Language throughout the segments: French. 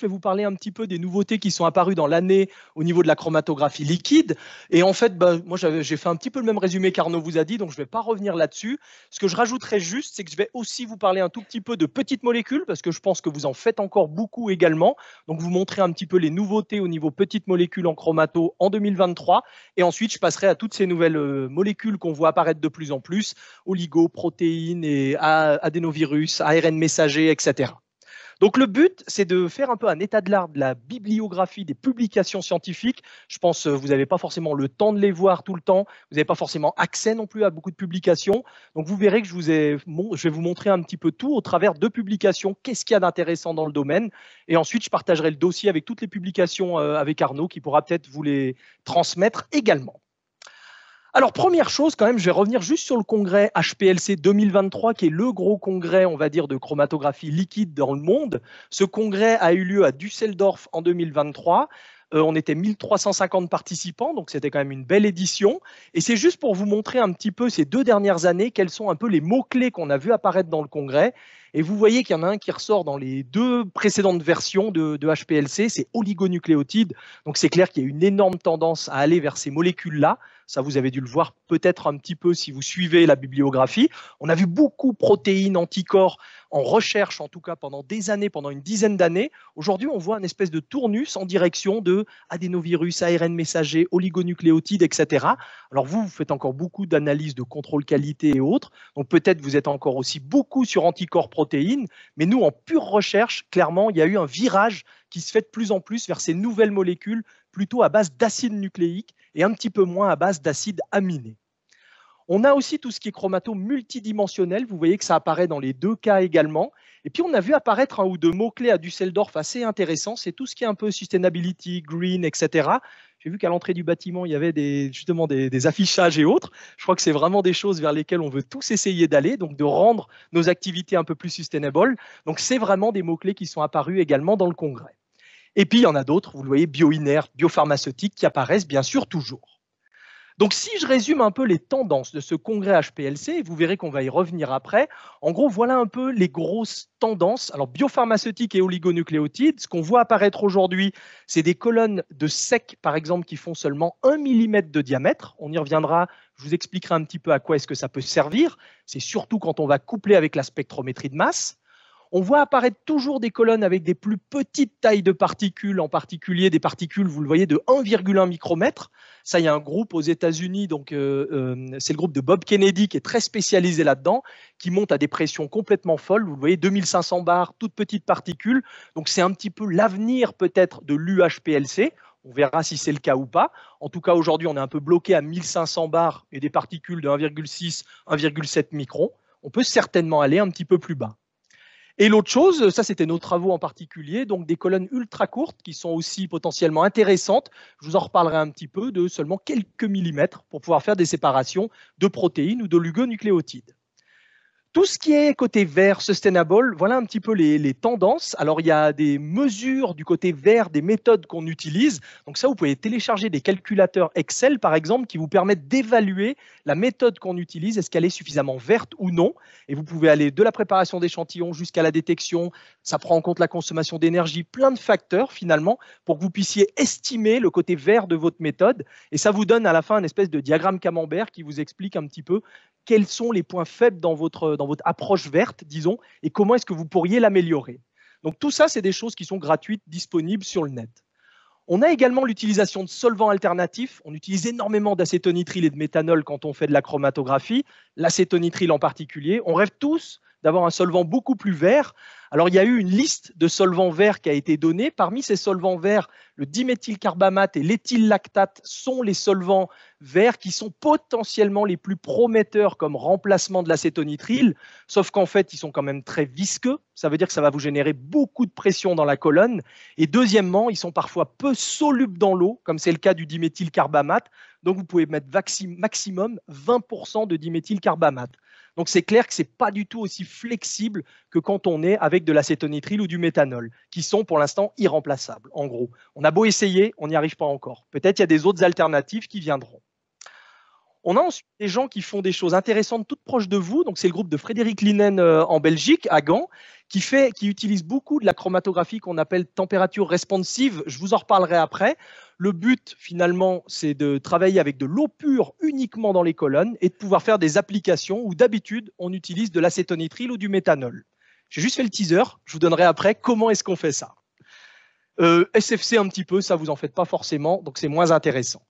je vais vous parler un petit peu des nouveautés qui sont apparues dans l'année au niveau de la chromatographie liquide. Et en fait, moi, j'ai fait un petit peu le même résumé qu'Arnaud vous a dit, donc je ne vais pas revenir là-dessus. Ce que je rajouterai juste, c'est que je vais aussi vous parler un tout petit peu de petites molécules, parce que je pense que vous en faites encore beaucoup également. Donc, vous montrer un petit peu les nouveautés au niveau petites molécules en chromato en 2023. Et ensuite, je passerai à toutes ces nouvelles molécules qu'on voit apparaître de plus en plus, oligo, protéines et adénovirus, ARN messager, etc. Donc le but, c'est de faire un peu un état de l'art de la bibliographie des publications scientifiques. Je pense que vous n'avez pas forcément le temps de les voir tout le temps, vous n'avez pas forcément accès non plus à beaucoup de publications. Donc vous verrez que je vais vous montrer un petit peu tout au travers de publications, qu'est-ce qu'il y a d'intéressant dans le domaine. Et ensuite, je partagerai le dossier avec toutes les publications avec Arnaud qui pourra peut-être vous les transmettre également. Alors, première chose, quand même, je vais revenir juste sur le congrès HPLC 2023, qui est le gros congrès, on va dire, de chromatographie liquide dans le monde. Ce congrès a eu lieu à Düsseldorf en 2023. On était 1350 participants, donc c'était quand même une belle édition. Et c'est juste pour vous montrer un petit peu ces 2 dernières années, quels sont un peu les mots-clés qu'on a vu apparaître dans le congrès. Et vous voyez qu'il y en a un qui ressort dans les 2 précédentes versions de HPLC, c'est oligonucléotides. Donc c'est clair qu'il y a une énorme tendance à aller vers ces molécules-là. Ça, vous avez dû le voir peut-être un petit peu si vous suivez la bibliographie. On a vu beaucoup de protéines, anticorps en recherche, en tout cas pendant des années, pendant une dizaine d'années. Aujourd'hui, on voit une espèce de tournus en direction de adénovirus, ARN messager, oligonucléotides, etc. Alors vous faites encore beaucoup d'analyses de contrôle qualité et autres. Donc peut-être vous êtes encore aussi beaucoup sur anticorps protéines. Mais nous, en pure recherche, clairement, il y a eu un virage qui se fait de plus en plus vers ces nouvelles molécules plutôt à base d'acide nucléique et un petit peu moins à base d'acides aminés. On a aussi tout ce qui est chromato multidimensionnel. Vous voyez que ça apparaît dans les 2 cas également. Et puis, on a vu apparaître 1 ou 2 mots-clés à Düsseldorf assez intéressants. C'est tout ce qui est un peu sustainability, green, etc. J'ai vu qu'à l'entrée du bâtiment, il y avait justement des affichages et autres. Je crois que c'est vraiment des choses vers lesquelles on veut tous essayer d'aller, donc de rendre nos activités un peu plus sustainable. Donc, c'est vraiment des mots-clés qui sont apparus également dans le congrès. Et puis, il y en a d'autres, vous le voyez, bioinertes, biopharmaceutiques, qui apparaissent bien sûr toujours. Donc, si je résume un peu les tendances de ce congrès HPLC, et vous verrez qu'on va y revenir après, en gros, voilà un peu les grosses tendances. Alors, biopharmaceutique et oligonucléotides, ce qu'on voit apparaître aujourd'hui, c'est des colonnes de sec, par exemple, qui font seulement 1 mm de diamètre. On y reviendra, je vous expliquerai un petit peu à quoi est-ce que ça peut servir. C'est surtout quand on va coupler avec la spectrométrie de masse. On voit apparaître toujours des colonnes avec des plus petites tailles de particules, en particulier des particules, vous le voyez, de 1,1 micromètre. Ça, il y a un groupe aux États-Unis, donc c'est le groupe de Bob Kennedy qui est très spécialisé là-dedans, qui monte à des pressions complètement folles. Vous le voyez, 2500 bars, toutes petites particules. Donc c'est un petit peu l'avenir peut-être de l'UHPLC. On verra si c'est le cas ou pas. En tout cas, aujourd'hui, on est un peu bloqué à 1500 bars et des particules de 1,6, 1,7 microns. On peut certainement aller un petit peu plus bas. Et l'autre chose, ça c'était nos travaux en particulier, donc des colonnes ultra courtes qui sont aussi potentiellement intéressantes. Je vous en reparlerai un petit peu, de seulement quelques millimètres pour pouvoir faire des séparations de protéines ou d'oligonucléotides. Tout ce qui est côté vert, sustainable, voilà un petit peu les tendances. Alors, il y a des mesures du côté vert, des méthodes qu'on utilise. Donc ça, vous pouvez télécharger des calculateurs Excel, par exemple, qui vous permettent d'évaluer la méthode qu'on utilise, est-ce qu'elle est suffisamment verte ou non. Et vous pouvez aller de la préparation d'échantillons jusqu'à la détection. Ça prend en compte la consommation d'énergie, plein de facteurs, finalement, pour que vous puissiez estimer le côté vert de votre méthode. Et ça vous donne à la fin une espèce de diagramme camembert qui vous explique un petit peu quels sont les points faibles dans votre approche verte, disons, et comment est-ce que vous pourriez l'améliorer. Donc tout ça, c'est des choses qui sont gratuites, disponibles sur le net. On a également l'utilisation de solvants alternatifs. On utilise énormément d'acétonitrile et de méthanol quand on fait de la chromatographie, l'acétonitrile en particulier. On rêve tous d'avoir un solvant beaucoup plus vert. Alors, il y a eu une liste de solvants verts qui a été donnée. Parmi ces solvants verts, le diméthylcarbamate et l'éthylactate sont les solvants verts qui sont potentiellement les plus prometteurs comme remplacement de l'acétonitrile, sauf qu'en fait, ils sont quand même très visqueux. Ça veut dire que ça va vous générer beaucoup de pression dans la colonne. Et deuxièmement, ils sont parfois peu solubles dans l'eau, comme c'est le cas du diméthylcarbamate. Donc, vous pouvez mettre maximum 20% de diméthylcarbamate. Donc, c'est clair que ce n'est pas du tout aussi flexible que quand on est avec de l'acétonitrile ou du méthanol, qui sont pour l'instant irremplaçables, en gros. On a beau essayer, on n'y arrive pas encore. Peut-être qu'il y a des autres alternatives qui viendront. On a ensuite des gens qui font des choses intéressantes toutes proches de vous. Donc, c'est le groupe de Frédéric Linen en Belgique, à Gand, qui utilise beaucoup de la chromatographie qu'on appelle température responsive. Je vous en reparlerai après. Le but, finalement, c'est de travailler avec de l'eau pure uniquement dans les colonnes et de pouvoir faire des applications où d'habitude, on utilise de l'acétonitrile ou du méthanol. J'ai juste fait le teaser. Je vous donnerai après comment est-ce qu'on fait ça. SFC un petit peu, ça vous en faites pas forcément, donc c'est moins intéressant.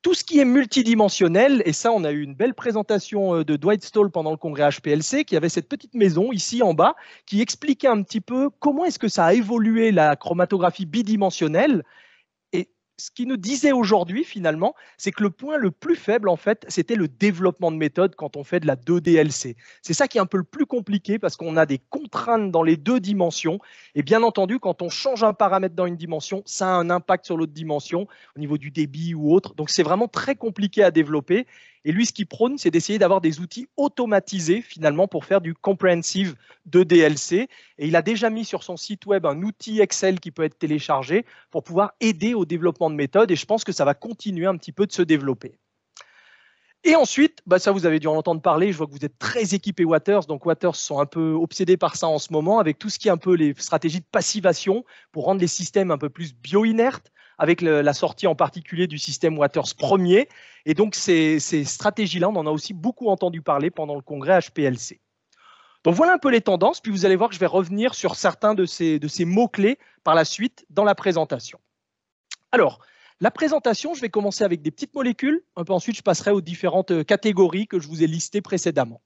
Tout ce qui est multidimensionnel, et ça, on a eu une belle présentation de Dwight Stoll pendant le congrès HPLC, qui avait cette petite maison ici en bas, qui expliquait un petit peu comment est-ce que ça a évolué la chromatographie bidimensionnelle. Et ce qu'il nous disait aujourd'hui, finalement, c'est que le point le plus faible, en fait, c'était le développement de méthode quand on fait de la 2DLC. C'est ça qui est un peu le plus compliqué parce qu'on a des contraintes dans les deux dimensions. Et bien entendu, quand on change un paramètre dans une dimension, ça a un impact sur l'autre dimension au niveau du débit ou autre. Donc, c'est vraiment très compliqué à développer. Et lui, ce qu'il prône, c'est d'essayer d'avoir des outils automatisés, finalement, pour faire du comprehensive 2DLC. Et il a déjà mis sur son site web un outil Excel qui peut être téléchargé pour pouvoir aider au développement de méthodes. Et je pense que ça va continuer un petit peu de se développer. Et ensuite, ça vous avez dû en entendre parler, je vois que vous êtes très équipé Waters, donc Waters sont un peu obsédés par ça en ce moment, avec tout ce qui est un peu les stratégies de passivation pour rendre les systèmes un peu plus bio-inertes, avec la sortie en particulier du système Waters premier. Et donc ces stratégies-là, on en a aussi beaucoup entendu parler pendant le congrès HPLC. Donc voilà un peu les tendances, puis vous allez voir que je vais revenir sur certains de ces mots-clés par la suite dans la présentation. Alors, la présentation, je vais commencer avec des petites molécules, un peu ensuite je passerai aux différentes catégories que je vous ai listées précédemment.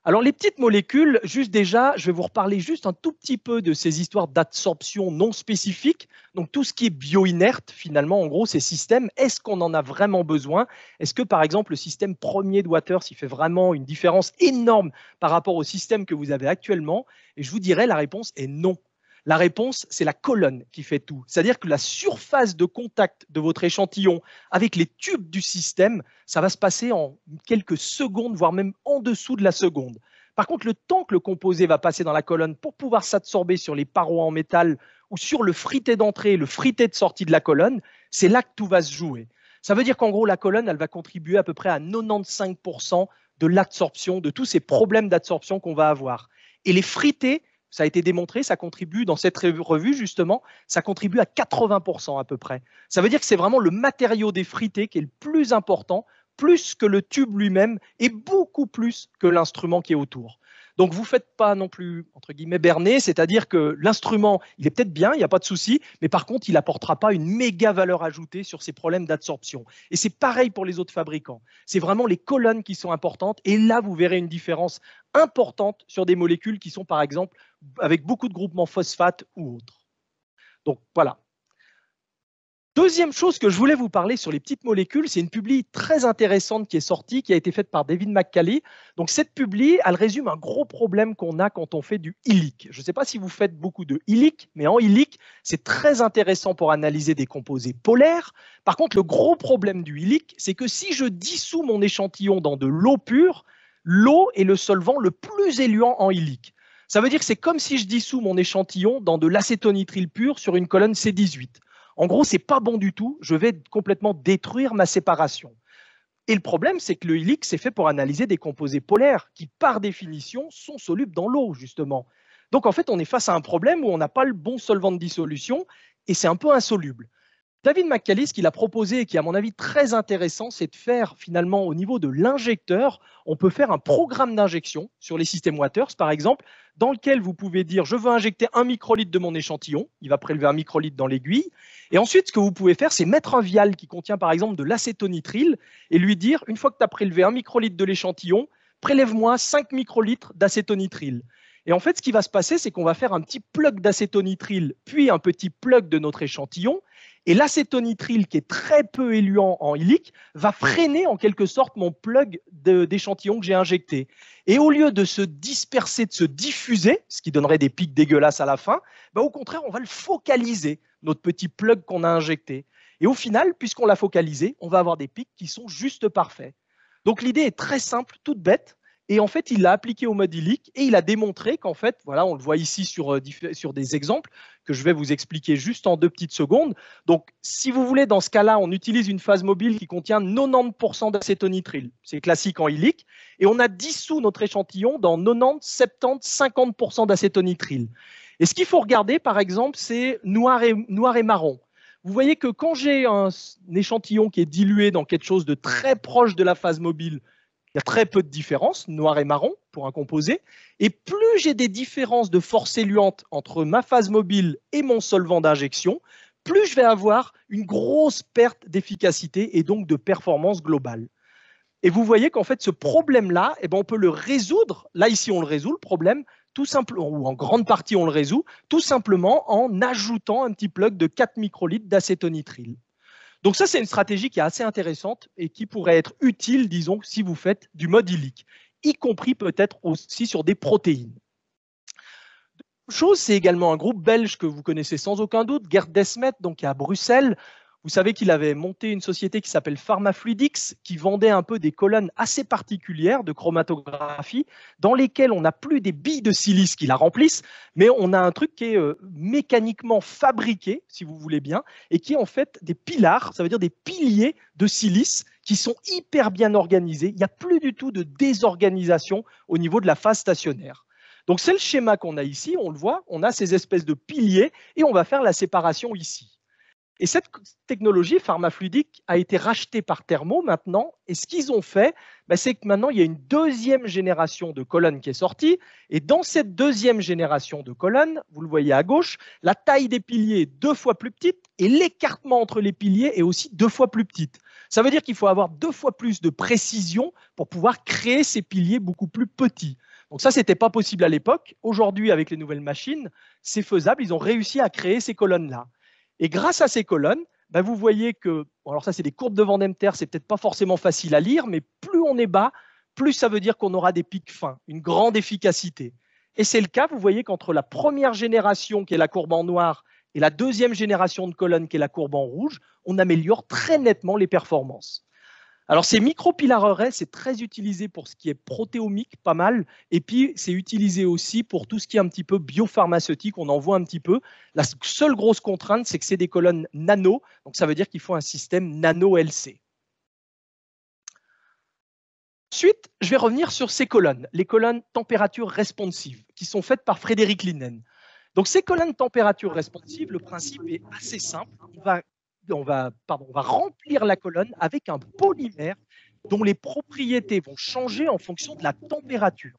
Alors les petites molécules, juste déjà, je vais vous reparler juste un tout petit peu de ces histoires d'absorption non spécifique. Donc tout ce qui est bio-inerte, finalement, en gros, ces systèmes, est-ce qu'on en a vraiment besoin? Est-ce que par exemple le système premier de Waters, il fait vraiment une différence énorme par rapport au système que vous avez actuellement? Et je vous dirais, la réponse est non. La réponse, c'est la colonne qui fait tout. C'est-à-dire que la surface de contact de votre échantillon avec les tubes du système, ça va se passer en quelques secondes, voire même en dessous de la seconde. Par contre, le temps que le composé va passer dans la colonne pour pouvoir s'absorber sur les parois en métal ou sur le frité d'entrée, le frité de sortie de la colonne, c'est là que tout va se jouer. Ça veut dire qu'en gros, la colonne, elle va contribuer à peu près à 95% de l'absorption, de tous ces problèmes d'absorption qu'on va avoir. Et les frités, ça a été démontré, ça contribue, dans cette revue justement, ça contribue à 80% à peu près. Ça veut dire que c'est vraiment le matériau des frités qui est le plus important, plus que le tube lui-même et beaucoup plus que l'instrument qui est autour. Donc vous ne faites pas non plus, entre guillemets, berner, c'est-à-dire que l'instrument, il est peut-être bien, il n'y a pas de souci, mais par contre, il n'apportera pas une méga valeur ajoutée sur ces problèmes d'absorption. Et c'est pareil pour les autres fabricants. C'est vraiment les colonnes qui sont importantes, et là, vous verrez une différence importante sur des molécules qui sont, par exemple, avec beaucoup de groupements phosphate ou autres. Donc voilà. Deuxième chose que je voulais vous parler sur les petites molécules, c'est une publi très intéressante qui est sortie, qui a été faite par David McCally. Donc cette publi, elle résume un gros problème qu'on a quand on fait du ILIC. Je ne sais pas si vous faites beaucoup de ILIC, mais en ILIC, c'est très intéressant pour analyser des composés polaires. Par contre, le gros problème du ILIC, c'est que si je dissous mon échantillon dans de l'eau pure, l'eau est le solvant le plus éluant en ILIC. Ça veut dire que c'est comme si je dissous mon échantillon dans de l'acétonitrile pur sur une colonne C18. En gros, ce n'est pas bon du tout. Je vais complètement détruire ma séparation. Et le problème, c'est que le ILIC, c'est fait pour analyser des composés polaires qui, par définition, sont solubles dans l'eau, justement. Donc, en fait, on est face à un problème où on n'a pas le bon solvant de dissolution et c'est un peu insoluble. David McCally, ce qu'il a proposé et qui est à mon avis très intéressant, c'est de faire finalement au niveau de l'injecteur, on peut faire un programme d'injection sur les systèmes Waters par exemple, dans lequel vous pouvez dire je veux injecter 1 microlitre de mon échantillon, il va prélever 1 microlitre dans l'aiguille, et ensuite ce que vous pouvez faire c'est mettre un vial qui contient par exemple de l'acétonitrile et lui dire une fois que tu as prélevé 1 microlitre de l'échantillon, prélève-moi 5 microlitres d'acétonitrile. Et en fait ce qui va se passer c'est qu'on va faire un petit plug d'acétonitrile puis un petit plug de notre échantillon. Et l'acétonitrile, qui est très peu éluant en ILIC, va freiner en quelque sorte mon plug d'échantillon que j'ai injecté. Et au lieu de se disperser, de se diffuser, ce qui donnerait des pics dégueulasses à la fin, au contraire, on va le focaliser, notre petit plug qu'on a injecté. Et au final, puisqu'on l'a focalisé, on va avoir des pics qui sont juste parfaits. Donc l'idée est très simple, toute bête. Et en fait, il l'a appliqué au mode Illic et il a démontré qu'en fait, voilà, on le voit ici sur des exemples que je vais vous expliquer juste en 2 petites secondes. Donc, si vous voulez, dans ce cas-là, on utilise une phase mobile qui contient 90% d'acétonitrile. C'est classique en Illic. Et on a dissous notre échantillon dans 90, 70, 50% d'acétonitrile. Et ce qu'il faut regarder, par exemple, c'est noir et marron. Vous voyez que quand j'ai un échantillon qui est dilué dans quelque chose de très proche de la phase mobile, il y a très peu de différence, noir et marron, pour un composé. Et plus j'ai des différences de force éluante entre ma phase mobile et mon solvant d'injection, plus je vais avoir une grosse perte d'efficacité et donc de performance globale. Et vous voyez qu'en fait, ce problème-là, eh ben, on peut le résoudre. Là, ici, on le résout, le problème, tout simplement, ou en grande partie, on le résout, tout simplement en ajoutant un petit plug de 4 microlitres d'acétonitrile. Donc ça, c'est une stratégie qui est assez intéressante et qui pourrait être utile, disons, si vous faites du mode Illic, y compris peut-être aussi sur des protéines. Chose, c'est également un groupe belge que vous connaissez sans aucun doute, Gert Desmet, donc à Bruxelles. Vous savez qu'il avait monté une société qui s'appelle Pharmafluidix, qui vendait un peu des colonnes assez particulières de chromatographie, dans lesquelles on n'a plus des billes de silice qui la remplissent, mais on a un truc qui est mécaniquement fabriqué, si vous voulez bien, et qui est en fait des pilars, ça veut dire des piliers de silice qui sont hyper bien organisés. Il n'y a plus du tout de désorganisation au niveau de la phase stationnaire. Donc c'est le schéma qu'on a ici, on le voit, on a ces espèces de piliers et on va faire la séparation ici. Et cette technologie pharmafluidique a été rachetée par Thermo maintenant. Et ce qu'ils ont fait, c'est que maintenant, il y a une deuxième génération de colonnes qui est sortie. Et dans cette deuxième génération de colonnes, vous le voyez à gauche, la taille des piliers est 2 fois plus petite et l'écartement entre les piliers est aussi 2 fois plus petite. Ça veut dire qu'il faut avoir 2 fois plus de précision pour pouvoir créer ces piliers beaucoup plus petits. Donc ça, ce n'était pas possible à l'époque. Aujourd'hui, avec les nouvelles machines, c'est faisable. Ils ont réussi à créer ces colonnes-là. Et grâce à ces colonnes, vous voyez que, alors ça c'est des courbes de Van Demter, c'est peut-être pas forcément facile à lire, mais plus on est bas, plus ça veut dire qu'on aura des pics fins, une grande efficacité. Et c'est le cas, vous voyez qu'entre la première génération qui est la courbe en noir et la deuxième génération de colonnes qui est la courbe en rouge, on améliore très nettement les performances. Alors, ces micropillarerets, c'est très utilisé pour ce qui est protéomique, pas mal. Et puis, c'est utilisé aussi pour tout ce qui est un petit peu biopharmaceutique. On en voit un petit peu. La seule grosse contrainte, c'est que c'est des colonnes nano. Donc, ça veut dire qu'il faut un système nano-LC. Ensuite, je vais revenir sur ces colonnes, les colonnes température responsive, qui sont faites par Frédéric Linen. Donc, ces colonnes température responsive, le principe est assez simple. On va remplir la colonne avec un polymère dont les propriétés vont changer en fonction de la température.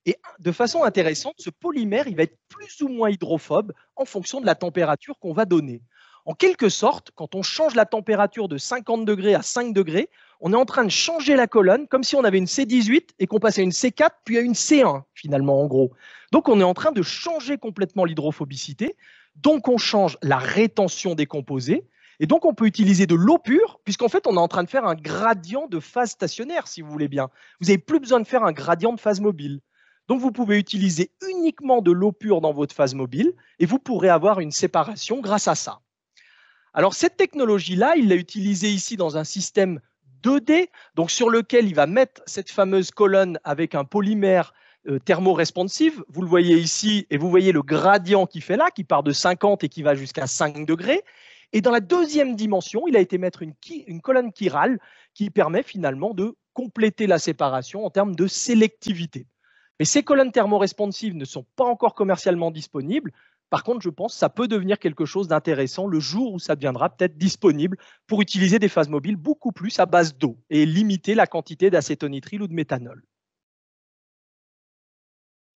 Et de façon intéressante, ce polymère, il va être plus ou moins hydrophobe en fonction de la température qu'on va donner. En quelque sorte, quand on change la température de 50 degrés à 5 degrés, on est en train de changer la colonne comme si on avait une C18 et qu'on passait à une C4 puis à une C1 finalement en gros. Donc on est en train de changer complètement l'hydrophobicité, donc on change la rétention des composés. Et donc, on peut utiliser de l'eau pure, puisqu'en fait, on est en train de faire un gradient de phase stationnaire, si vous voulez bien. Vous n'avez plus besoin de faire un gradient de phase mobile. Donc, vous pouvez utiliser uniquement de l'eau pure dans votre phase mobile et vous pourrez avoir une séparation grâce à ça. Alors, cette technologie-là, il l'a utilisée ici dans un système 2D, donc sur lequel il va mettre cette fameuse colonne avec un polymère thermoresponsive. Vous le voyez ici et vous voyez le gradient qu'il fait là, qui part de 50 et qui va jusqu'à 5 degrés. Et dans la deuxième dimension, il a été mettre une colonne chirale qui permet finalement de compléter la séparation en termes de sélectivité. Mais ces colonnes thermoresponsives ne sont pas encore commercialement disponibles. Par contre, je pense que ça peut devenir quelque chose d'intéressant le jour où ça deviendra peut-être disponible pour utiliser des phases mobiles beaucoup plus à base d'eau et limiter la quantité d'acétonitrile ou de méthanol.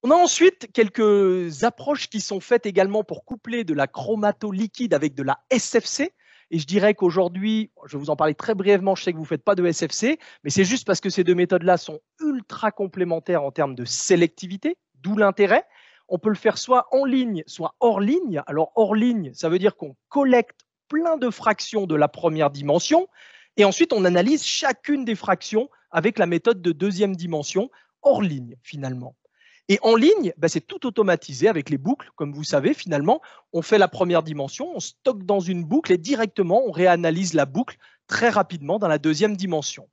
On a ensuite quelques approches qui sont faites également pour coupler de la chromatoliquide avec de la SFC. Et je dirais qu'aujourd'hui, je vais vous en parler très brièvement, je sais que vous ne faites pas de SFC, mais c'est juste parce que ces deux méthodes-là sont ultra complémentaires en termes de sélectivité, d'où l'intérêt. On peut le faire soit en ligne, soit hors ligne. Alors hors ligne, ça veut dire qu'on collecte plein de fractions de la première dimension et ensuite on analyse chacune des fractions avec la méthode de deuxième dimension hors ligne finalement. Et en ligne, c'est tout automatisé avec les boucles. Comme vous savez, finalement, on fait la première dimension, on stocke dans une boucle et directement, on réanalyse la boucle très rapidement dans la deuxième dimension.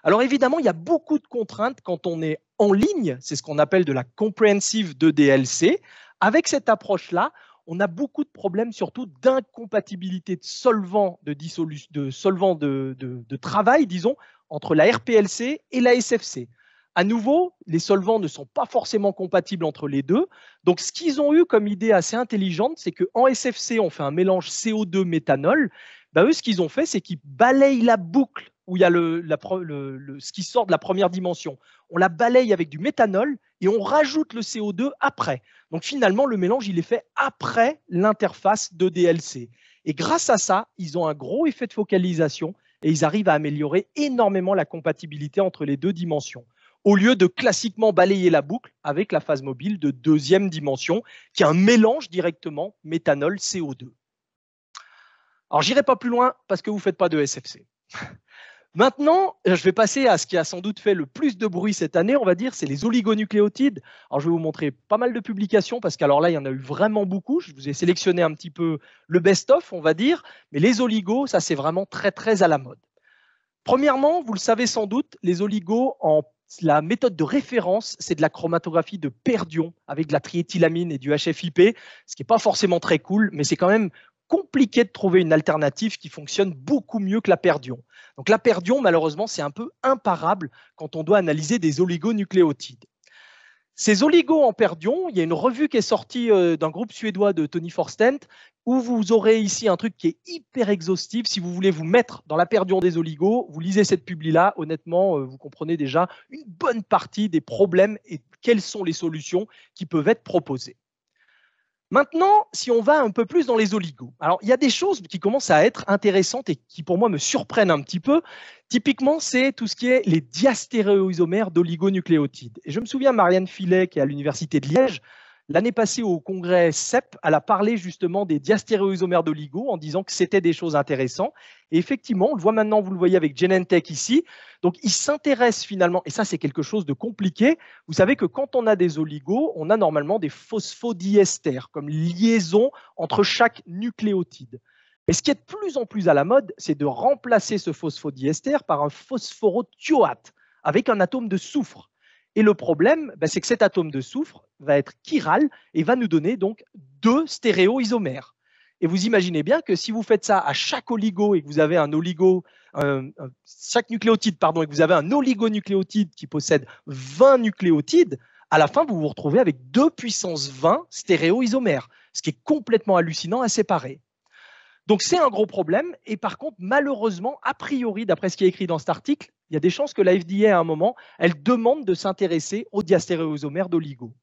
Alors évidemment, il y a beaucoup de contraintes quand on est en ligne, c'est ce qu'on appelle de la comprehensive 2DLC. Avec cette approche-là, on a beaucoup de problèmes, surtout d'incompatibilité de solvants de travail, disons, entre la RPLC et la SFC. À nouveau, les solvants ne sont pas forcément compatibles entre les deux. Donc, ce qu'ils ont eu comme idée assez intelligente, c'est qu'en SFC, on fait un mélange CO2-méthanol. Ben, eux, ce qu'ils ont fait, c'est qu'ils balayent la boucle où il y a ce qui sort de la première dimension. On la balaye avec du méthanol et on rajoute le CO2 après. Donc, finalement, le mélange, il est fait après l'interface de DLC. Et grâce à ça, ils ont un gros effet de focalisation et ils arrivent à améliorer énormément la compatibilité entre les deux dimensions, au lieu de classiquement balayer la boucle avec la phase mobile de deuxième dimension, qui est un mélange directement méthanol-CO2. Alors, j'irai pas plus loin parce que vous ne faites pas de SFC. Maintenant, je vais passer à ce qui a sans doute fait le plus de bruit cette année, on va dire, c'est les oligonucléotides. Alors, je vais vous montrer pas mal de publications parce qu'alors là, il y en a eu vraiment beaucoup. Je vous ai sélectionné un petit peu le best-of, on va dire, mais les oligos, ça, c'est vraiment très, très à la mode. Premièrement, vous le savez sans doute, les oligos, la méthode de référence, c'est de la chromatographie de Perdion avec de la triéthylamine et du HFIP, ce qui n'est pas forcément très cool, mais c'est quand même compliqué de trouver une alternative qui fonctionne beaucoup mieux que la Perdion. Donc la Perdion, malheureusement, c'est un peu imparable quand on doit analyser des oligonucléotides. Ces oligos en Perdion, il y a une revue qui est sortie d'un groupe suédois de Tony Forstent, où vous aurez ici un truc qui est hyper exhaustif. Si vous voulez vous mettre dans la Perdion des oligos, vous lisez cette publi-là, honnêtement, vous comprenez déjà une bonne partie des problèmes et quelles sont les solutions qui peuvent être proposées. Maintenant, si on va un peu plus dans les oligos, alors il y a des choses qui commencent à être intéressantes et qui pour moi me surprennent un petit peu. Typiquement, c'est tout ce qui est les diastéréoisomères d'oligonucléotides. Et je me souviens, Marianne Fillet, qui est à l'Université de Liège, l'année passée au congrès CEP, elle a parlé justement des diastéréoisomères d'oligo en disant que c'était des choses intéressantes. Et effectivement, on le voit maintenant, vous le voyez avec Genentech ici. Donc, ils s'intéressent finalement, et ça c'est quelque chose de compliqué. Vous savez que quand on a des oligos, on a normalement des phosphodiesters comme liaison entre chaque nucléotide. Et ce qui est de plus en plus à la mode, c'est de remplacer ce phosphodiester par un phosphorothioate avec un atome de soufre. Et le problème, c'est que cet atome de soufre va être chiral et va nous donner donc 2 stéréoisomères. Et vous imaginez bien que si vous faites ça à chaque oligo et que vous avez chaque nucléotide, pardon, et que vous avez un oligonucléotide qui possède 20 nucléotides, à la fin, vous vous retrouvez avec 2 puissance 20 stéréoisomères, ce qui est complètement hallucinant à séparer. Donc, c'est un gros problème. Et par contre, malheureusement, a priori, d'après ce qui est écrit dans cet article, il y a des chances que la FDA, à un moment, elle demande de s'intéresser aux diastéréoisomères d'oligo.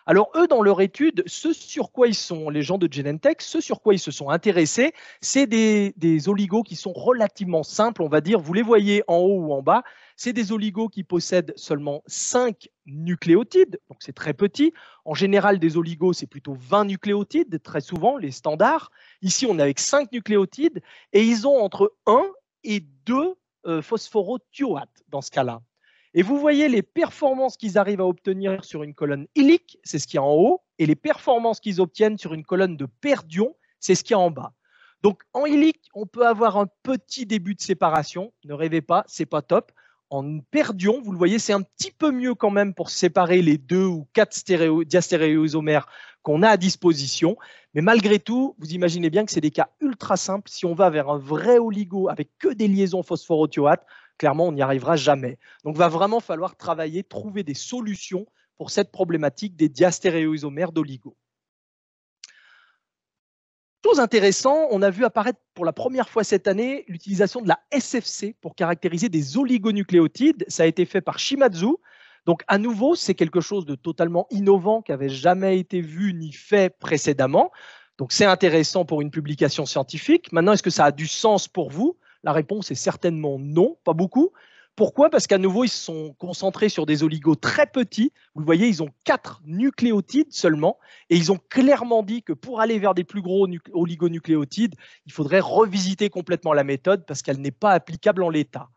Alors, eux, dans leur étude, ce sur quoi ils sont, les gens de Genentech, ce sur quoi ils se sont intéressés, c'est des oligos qui sont relativement simples, on va dire. Vous les voyez en haut ou en bas. C'est des oligos qui possèdent seulement 5 nucléotides, donc c'est très petit. En général, des oligos, c'est plutôt 20 nucléotides, très souvent, les standards. Ici, on est avec 5 nucléotides et ils ont entre 1 et 2 phosphorothioates dans ce cas-là. Et vous voyez les performances qu'ils arrivent à obtenir sur une colonne ilique, c'est ce qui est en haut, et les performances qu'ils obtiennent sur une colonne de Perdion, c'est ce qui est en bas. Donc en ilique, on peut avoir un petit début de séparation, ne rêvez pas, c'est pas top. En Perdion, vous le voyez, c'est un petit peu mieux quand même pour séparer les 2 ou 4 diastéréoisomères qu'on a à disposition. Mais malgré tout, vous imaginez bien que c'est des cas ultra simples. Si on va vers un vrai oligo avec que des liaisons phosphorothioates, clairement, on n'y arrivera jamais. Donc, il va vraiment falloir travailler, trouver des solutions pour cette problématique des diastéréoisomères d'oligo. Chose intéressante, on a vu apparaître pour la première fois cette année l'utilisation de la SFC pour caractériser des oligonucléotides. Ça a été fait par Shimadzu. Donc, à nouveau, c'est quelque chose de totalement innovant qui n'avait jamais été vu ni fait précédemment. Donc, c'est intéressant pour une publication scientifique. Maintenant, est-ce que ça a du sens pour vous? La réponse est certainement non, pas beaucoup. Pourquoi? Parce qu'à nouveau, ils se sont concentrés sur des oligos très petits. Vous le voyez, ils ont 4 nucléotides seulement. Et ils ont clairement dit que pour aller vers des plus gros oligonucléotides, il faudrait revisiter complètement la méthode parce qu'elle n'est pas applicable en l'état.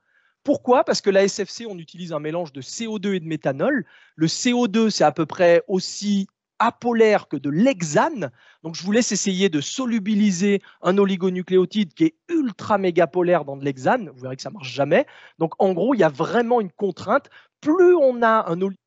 Pourquoi? Parce que la SFC, on utilise un mélange de CO2 et de méthanol. Le CO2, c'est à peu près aussi apolaire que de l'hexane. Donc, je vous laisse essayer de solubiliser un oligonucléotide qui est ultra mégapolaire dans de l'hexane. Vous verrez que ça ne marche jamais. Donc, en gros, il y a vraiment une contrainte. Plus on a un oligonucléotide,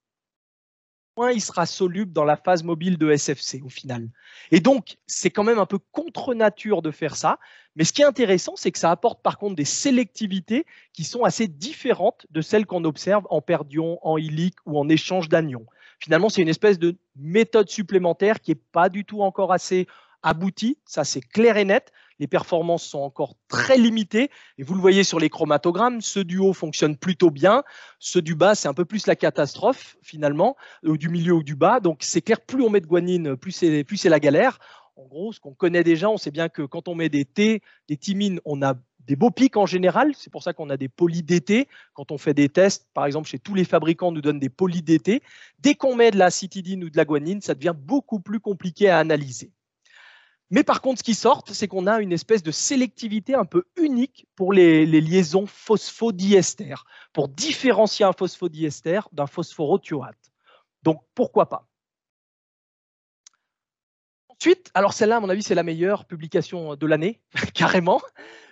moins il sera soluble dans la phase mobile de SFC au final. Et donc, c'est quand même un peu contre nature de faire ça. Mais ce qui est intéressant, c'est que ça apporte par contre des sélectivités qui sont assez différentes de celles qu'on observe en perdion, en ilique ou en échange d'anions. Finalement, c'est une espèce de méthode supplémentaire qui n'est pas du tout encore assez aboutie. Ça, c'est clair et net. Les performances sont encore très limitées. Et vous le voyez sur les chromatogrammes, ceux du haut fonctionnent plutôt bien. Ceux du bas, c'est un peu plus la catastrophe, finalement, ou du milieu ou du bas. Donc, c'est clair, plus on met de guanine, plus c'est la galère. En gros, ce qu'on connaît déjà, on sait bien que quand on met des T, des thymines, on a des beaux pics en général. C'est pour ça qu'on a des poly DT. Quand on fait des tests, par exemple, chez tous les fabricants, on nous donne des poly DT. Dès qu'on met de la cytidine ou de la guanine, ça devient beaucoup plus compliqué à analyser. Mais par contre, ce qui sort, c'est qu'on a une espèce de sélectivité un peu unique pour les liaisons phosphodiester, pour différencier un phosphodiester d'un phosphorothioate. Donc, pourquoi pas? Ensuite, alors celle-là, à mon avis, c'est la meilleure publication de l'année, carrément.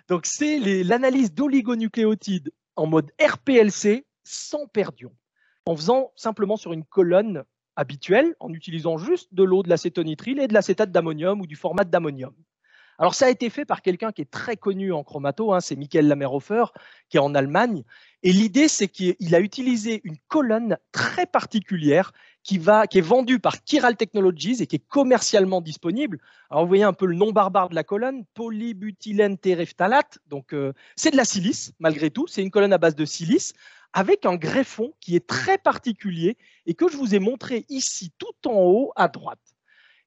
Donc, c'est l'analyse d'oligonucléotides en mode RPLC sans perdion, en faisant simplement sur une colonne habituelle, en utilisant juste de l'eau, de l'acétonitrile et de l'acétate d'ammonium ou du formate d'ammonium. Alors, ça a été fait par quelqu'un qui est très connu en chromato, hein, c'est Michael Lammerhofer, qui est en Allemagne. Et l'idée, c'est qu'il a utilisé une colonne très particulière qui est vendue par Chiral Technologies et qui est commercialement disponible. Alors, vous voyez un peu le nom barbare de la colonne, polybutylène terephthalate. Donc, c'est de la silice, malgré tout. C'est une colonne à base de silice avec un greffon qui est très particulier et que je vous ai montré ici tout en haut à droite.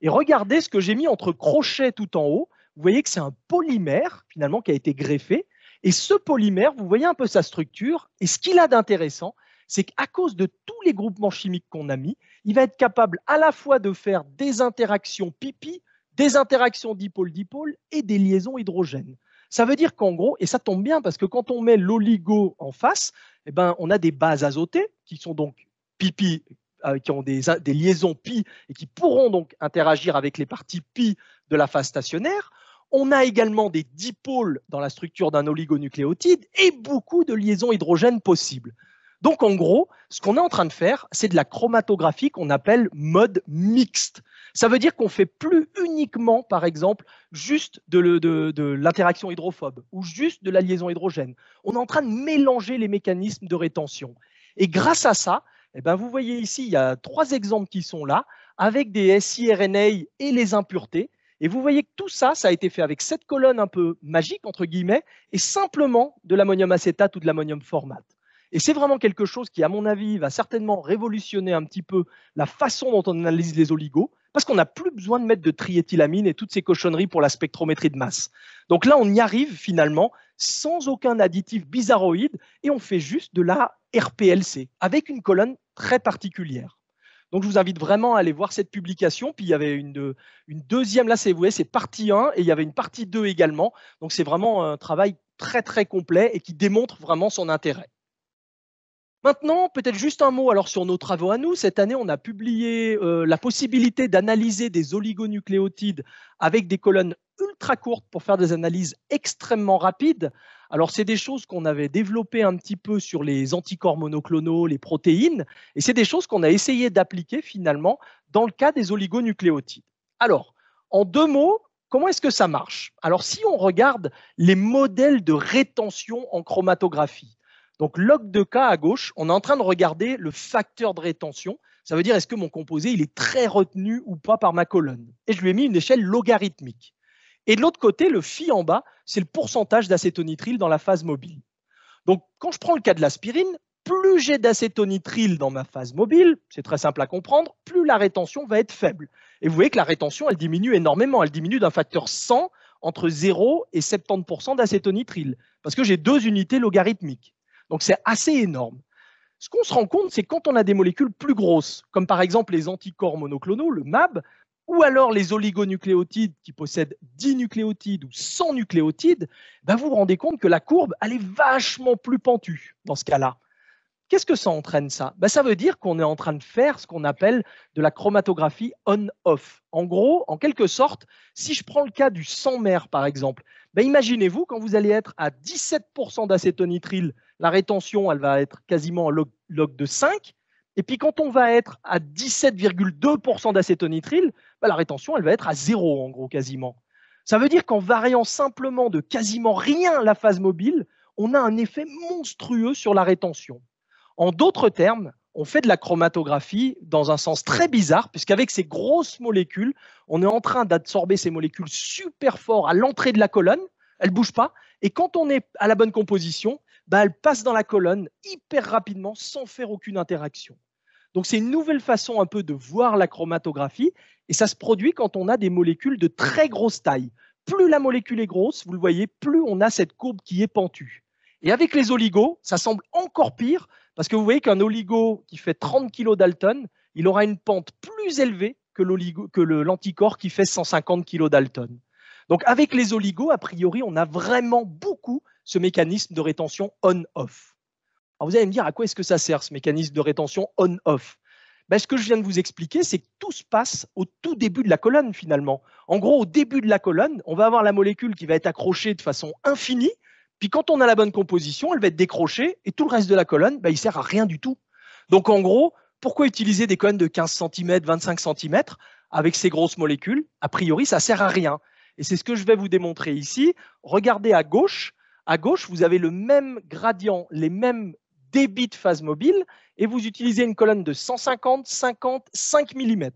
Et regardez ce que j'ai mis entre crochets tout en haut. Vous voyez que c'est un polymère, finalement, qui a été greffé. Et ce polymère, vous voyez un peu sa structure. Et ce qu'il a d'intéressant, c'est qu'à cause de tous les groupements chimiques qu'on a mis, il va être capable à la fois de faire des interactions pi-pi, des interactions dipôle-dipôle et des liaisons hydrogènes. Ça veut dire qu'en gros, et ça tombe bien parce que quand on met l'oligo en face, eh ben, on a des bases azotées qui sont donc pi-pi, qui ont des liaisons pi et qui pourront donc interagir avec les parties pi de la phase stationnaire. On a également des dipôles dans la structure d'un oligonucléotide et beaucoup de liaisons hydrogènes possibles. Donc en gros, ce qu'on est en train de faire, c'est de la chromatographie qu'on appelle mode mixte. Ça veut dire qu'on ne fait plus uniquement, par exemple, juste de l'interaction hydrophobe ou juste de la liaison hydrogène. On est en train de mélanger les mécanismes de rétention. Et grâce à ça, eh ben, vous voyez ici, il y a 3 exemples qui sont là, avec des siRNA et les impuretés. Et vous voyez que tout ça, ça a été fait avec cette colonne un peu magique, entre guillemets, et simplement de l'ammonium acétate ou de l'ammonium formate. Et c'est vraiment quelque chose qui, à mon avis, va certainement révolutionner un petit peu la façon dont on analyse les oligos, parce qu'on n'a plus besoin de mettre de triéthylamine et toutes ces cochonneries pour la spectrométrie de masse. Donc là, on y arrive finalement sans aucun additif bizarroïde et on fait juste de la RPLC avec une colonne très particulière. Donc, je vous invite vraiment à aller voir cette publication. Puis, il y avait une deuxième, là, vous voyez, c'est partie 1 et il y avait une partie 2 également. Donc, c'est vraiment un travail très, très complet et qui démontre vraiment son intérêt. Maintenant, peut-être juste un mot alors sur nos travaux à nous. Cette année, on a publié la possibilité d'analyser des oligonucléotides avec des colonnes ultra courtes pour faire des analyses extrêmement rapides. Alors, c'est des choses qu'on avait développées un petit peu sur les anticorps monoclonaux, les protéines, et c'est des choses qu'on a essayé d'appliquer finalement dans le cas des oligonucléotides. Alors, en 2 mots, comment est-ce que ça marche? Alors, si on regarde les modèles de rétention en chromatographie, donc, log de K à gauche, on est en train de regarder le facteur de rétention. Ça veut dire est-ce que mon composé il est très retenu ou pas par ma colonne. Et je lui ai mis une échelle logarithmique. Et de l'autre côté, le phi en bas, c'est le pourcentage d'acétonitrile dans la phase mobile. Donc, quand je prends le cas de l'aspirine, plus j'ai d'acétonitrile dans ma phase mobile, c'est très simple à comprendre, plus la rétention va être faible. Et vous voyez que la rétention, elle diminue énormément. Elle diminue d'un facteur 100 entre 0 et 70% d'acétonitrile, parce que j'ai 2 unités logarithmiques. Donc, c'est assez énorme. Ce qu'on se rend compte, c'est quand on a des molécules plus grosses, comme par exemple les anticorps monoclonaux, le MAB, ou alors les oligonucléotides qui possèdent 10 nucléotides ou 100 nucléotides, ben vous vous rendez compte que la courbe, elle est vachement plus pentue dans ce cas-là. Qu'est-ce que ça entraîne ça? Ça veut dire qu'on est en train de faire ce qu'on appelle de la chromatographie on-off. En gros, en quelque sorte, si je prends le cas du 100 mer par exemple, imaginez-vous quand vous allez être à 17% d'acétonitrile, la rétention elle va être quasiment en log de 5. Et puis quand on va être à 17,2% d'acétonitrile, la rétention elle va être à 0 en gros quasiment. Ça veut dire qu'en variant simplement de quasiment rien la phase mobile, on a un effet monstrueux sur la rétention. En d'autres termes, on fait de la chromatographie dans un sens très bizarre, puisqu'avec ces grosses molécules, on est en train d'absorber ces molécules super fort à l'entrée de la colonne, elles ne bougent pas, et quand on est à la bonne composition, elles passent dans la colonne hyper rapidement sans faire aucune interaction. Donc c'est une nouvelle façon un peu de voir la chromatographie, et ça se produit quand on a des molécules de très grosse taille. Plus la molécule est grosse, vous le voyez, plus on a cette courbe qui est pentue. Et avec les oligos, ça semble encore pire, parce que vous voyez qu'un oligo qui fait 30 kg Dalton, il aura une pente plus élevée que l'anticorps qui fait 150 kg Dalton. Donc avec les oligos, a priori, on a vraiment beaucoup ce mécanisme de rétention on-off. Alors vous allez me dire, à quoi est-ce que ça sert ce mécanisme de rétention on-off? Ce que je viens de vous expliquer, c'est que tout se passe au tout début de la colonne finalement. En gros, au début de la colonne, on va avoir la molécule qui va être accrochée de façon infinie, puis quand on a la bonne composition, elle va être décrochée et tout le reste de la colonne, il ne sert à rien du tout. Donc en gros, pourquoi utiliser des colonnes de 15 cm, 25 cm avec ces grosses molécules? A priori, ça ne sert à rien. Et c'est ce que je vais vous démontrer ici. Regardez à gauche. À gauche, vous avez le même gradient, les mêmes débits de phase mobile, et vous utilisez une colonne de 150, 50, 5 mm.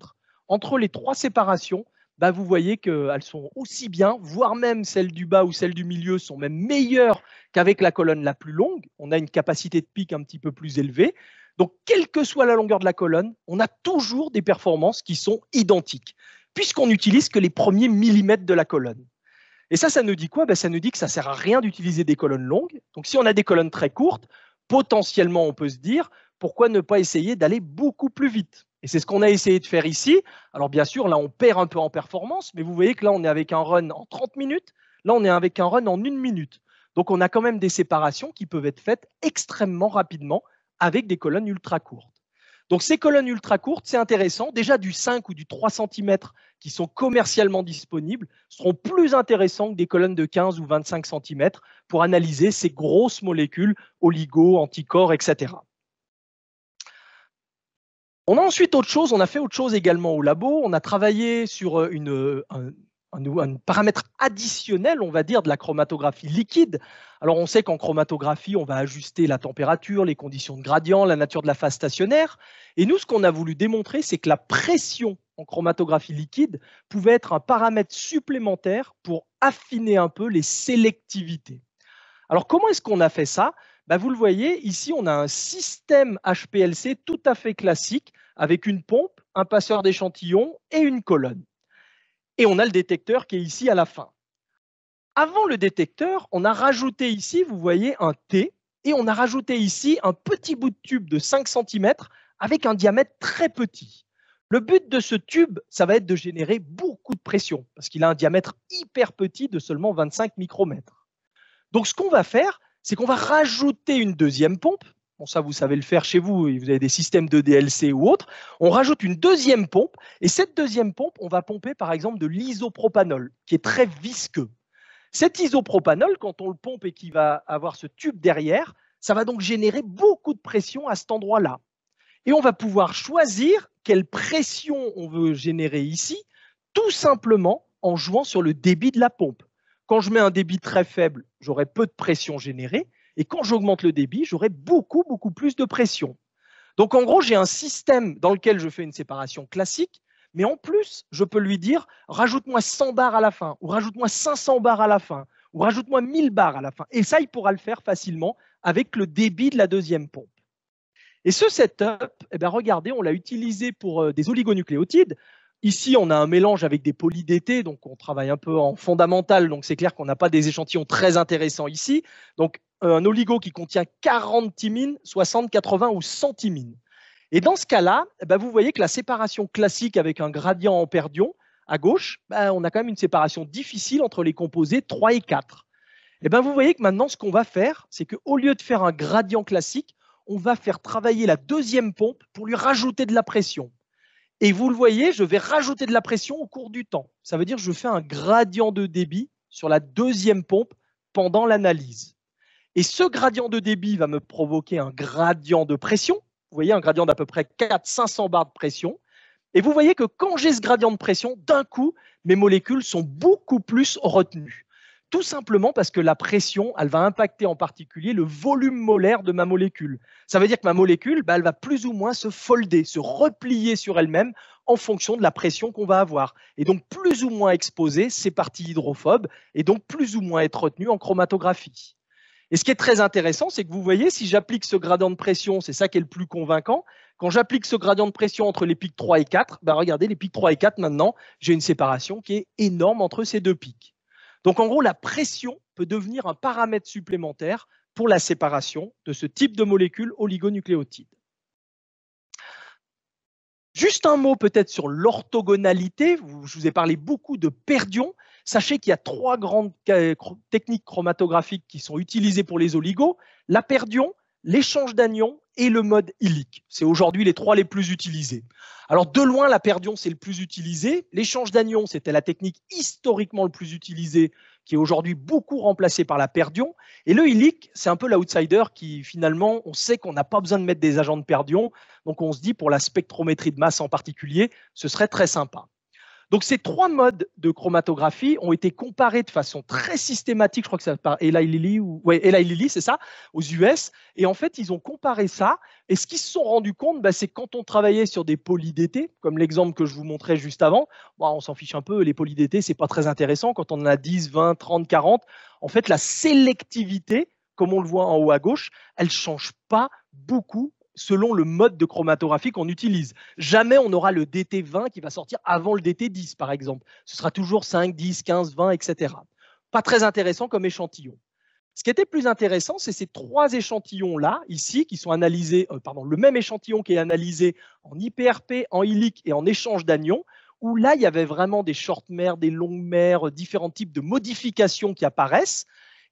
Entre les trois séparations, vous voyez qu'elles sont aussi bien, voire même celles du bas ou celles du milieu sont même meilleures qu'avec la colonne la plus longue. On a une capacité de pic un petit peu plus élevée. Donc, quelle que soit la longueur de la colonne, on a toujours des performances qui sont identiques, puisqu'on n'utilise que les premiers millimètres de la colonne. Et ça nous dit quoi? Ça nous dit que ça ne sert à rien d'utiliser des colonnes longues. Donc, si on a des colonnes très courtes, potentiellement, on peut se dire, pourquoi ne pas essayer d'aller beaucoup plus vite? Et c'est ce qu'on a essayé de faire ici. Alors bien sûr, là, on perd un peu en performance, mais vous voyez que là, on est avec un run en 30 minutes. Là, on est avec un run en 1 minute. Donc, on a quand même des séparations qui peuvent être faites extrêmement rapidement avec des colonnes ultra courtes. Donc, ces colonnes ultra courtes, c'est intéressant. Déjà, du 5 ou du 3 cm qui sont commercialement disponibles seront plus intéressants que des colonnes de 15 ou 25 cm pour analyser ces grosses molécules, oligos, anticorps, etc. On a ensuite autre chose, on a fait autre chose également au labo. On a travaillé sur un paramètre additionnel, on va dire, de la chromatographie liquide. Alors, on sait qu'en chromatographie, on va ajuster la température, les conditions de gradient, la nature de la phase stationnaire. Et nous, ce qu'on a voulu démontrer, c'est que la pression en chromatographie liquide pouvait être un paramètre supplémentaire pour affiner un peu les sélectivités. Alors, comment est-ce qu'on a fait ça? Vous le voyez, ici, on a un système HPLC tout à fait classique avec une pompe, un passeur d'échantillons et une colonne. Et on a le détecteur qui est ici à la fin. Avant le détecteur, on a rajouté ici, vous voyez, un T, et on a rajouté ici un petit bout de tube de 5 cm avec un diamètre très petit. Le but de ce tube, ça va être de générer beaucoup de pression, parce qu'il a un diamètre hyper petit de seulement 25 micromètres. Donc, ce qu'on va faire, c'est qu'on va rajouter une deuxième pompe. Bon, ça, vous savez le faire chez vous, vous avez des systèmes de DLC ou autres. On rajoute une deuxième pompe, et cette deuxième pompe, on va pomper par exemple de l'isopropanol, qui est très visqueux. Cet isopropanol, quand on le pompe et qu'il va avoir ce tube derrière, ça va donc générer beaucoup de pression à cet endroit-là. Et on va pouvoir choisir quelle pression on veut générer ici, tout simplement en jouant sur le débit de la pompe. Quand je mets un débit très faible, j'aurai peu de pression générée. Et quand j'augmente le débit, j'aurai beaucoup plus de pression. Donc en gros, j'ai un système dans lequel je fais une séparation classique, mais en plus, je peux lui dire, rajoute-moi 100 bars à la fin, ou rajoute-moi 500 bars à la fin, ou rajoute-moi 1000 bars à la fin. Et ça, il pourra le faire facilement avec le débit de la deuxième pompe. Et ce setup, regardez, on l'a utilisé pour des oligonucléotides. Ici, on a un mélange avec des poly-DT, donc on travaille un peu en fondamental, donc c'est clair qu'on n'a pas des échantillons très intéressants ici. Donc, un oligo qui contient 40 thymines, 60, 80 ou 100 thymines. Et dans ce cas-là, vous voyez que la séparation classique avec un gradient ampère-dion, à gauche, on a quand même une séparation difficile entre les composés 3 et 4. Et vous voyez que maintenant, ce qu'on va faire, c'est qu'au lieu de faire un gradient classique, on va faire travailler la deuxième pompe pour lui rajouter de la pression. Et vous le voyez, je vais rajouter de la pression au cours du temps. Ça veut dire que je fais un gradient de débit sur la deuxième pompe pendant l'analyse. Et ce gradient de débit va me provoquer un gradient de pression. Vous voyez, un gradient d'à peu près 400-500 bars de pression. Et vous voyez que quand j'ai ce gradient de pression, d'un coup, mes molécules sont beaucoup plus retenues. Tout simplement parce que la pression, elle va impacter en particulier le volume molaire de ma molécule. Ça veut dire que ma molécule, elle va plus ou moins se folder, se replier sur elle-même en fonction de la pression qu'on va avoir. Et donc plus ou moins exposer ces parties hydrophobes et donc plus ou moins être retenues en chromatographie. Et ce qui est très intéressant, c'est que vous voyez, si j'applique ce gradient de pression, c'est ça qui est le plus convaincant, quand j'applique ce gradient de pression entre les pics 3 et 4, regardez, les pics 3 et 4, maintenant, j'ai une séparation qui est énorme entre ces deux pics. Donc, en gros, la pression peut devenir un paramètre supplémentaire pour la séparation de ce type de molécules oligonucléotides. Juste un mot peut-être sur l'orthogonalité. Je vous ai parlé beaucoup de perdion. Sachez qu'il y a 3 grandes techniques chromatographiques qui sont utilisées pour les oligos. La perdion, l'échange d'anions et le mode Illich. C'est aujourd'hui les 3 les plus utilisés. Alors de loin, la perdion, c'est le plus utilisé. L'échange d'anions, c'était la technique historiquement le plus utilisée, qui est aujourd'hui beaucoup remplacée par la perdion. Et le Illich, c'est un peu l'outsider qui finalement, on sait qu'on n'a pas besoin de mettre des agents de perdion. Donc on se dit pour la spectrométrie de masse en particulier, ce serait très sympa. Donc ces 3 modes de chromatographie ont été comparés de façon très systématique, je crois que c'est par Eli Lilly, c'est ça, aux US. Et en fait, ils ont comparé ça. Et ce qu'ils se sont rendus compte, c'est quand on travaillait sur des poly d'été, comme l'exemple que je vous montrais juste avant, on s'en fiche un peu, les poly d'été, c'est pas très intéressant. Quand on en a 10, 20, 30, 40, en fait, la sélectivité, comme on le voit en haut à gauche, elle ne change pas beaucoup selon le mode de chromatographie qu'on utilise. Jamais on aura le DT20 qui va sortir avant le DT10, par exemple. Ce sera toujours 5, 10, 15, 20, etc. Pas très intéressant comme échantillon. Ce qui était plus intéressant, c'est ces 3 échantillons-là, ici, qui sont analysés, le même échantillon qui est analysé en IPRP, en Illich et en échange d'anions, où là, il y avait vraiment des short mers, des longues mers, différents types de modifications qui apparaissent.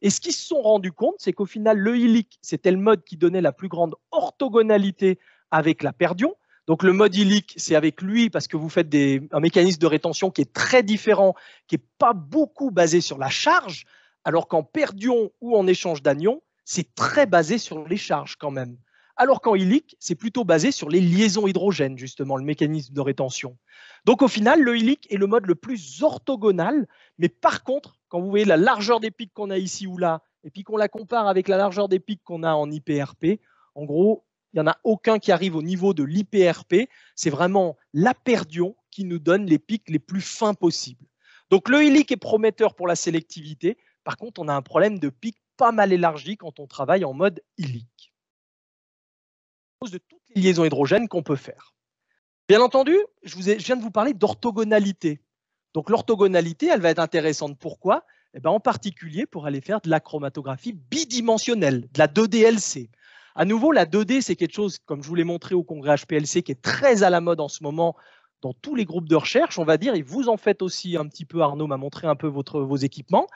Et ce qu'ils se sont rendus compte, c'est qu'au final, le Illich, c'était le mode qui donnait la plus grande orthogonalité avec la perdion. Donc le mode Illich, c'est avec lui parce que vous faites un mécanisme de rétention qui est très différent, qui n'est pas beaucoup basé sur la charge, alors qu'en perdion ou en échange d'anions, c'est très basé sur les charges quand même. Alors qu'en Illich, c'est plutôt basé sur les liaisons hydrogènes, justement, le mécanisme de rétention. Donc au final, le Illich est le mode le plus orthogonal, mais par contre, quand vous voyez la largeur des pics qu'on a ici ou là, et puis qu'on la compare avec la largeur des pics qu'on a en IPRP, en gros, il n'y en a aucun qui arrive au niveau de l'IPRP. C'est vraiment la perdion qui nous donne les pics les plus fins possibles. Donc le Illich est prometteur pour la sélectivité. Par contre, on a un problème de pics pas mal élargi quand on travaille en mode Illich. De toutes les liaisons hydrogènes qu'on peut faire. Bien entendu, je viens de vous parler d'orthogonalité. Donc l'orthogonalité, elle va être intéressante. Pourquoi ? En particulier pour aller faire de la chromatographie bidimensionnelle, de la 2DLC. À nouveau, la 2D, c'est quelque chose, comme je vous l'ai montré au congrès HPLC, qui est très à la mode en ce moment dans tous les groupes de recherche, on va dire, et vous en faites aussi un petit peu, Arnaud m'a montré un peu vos équipements.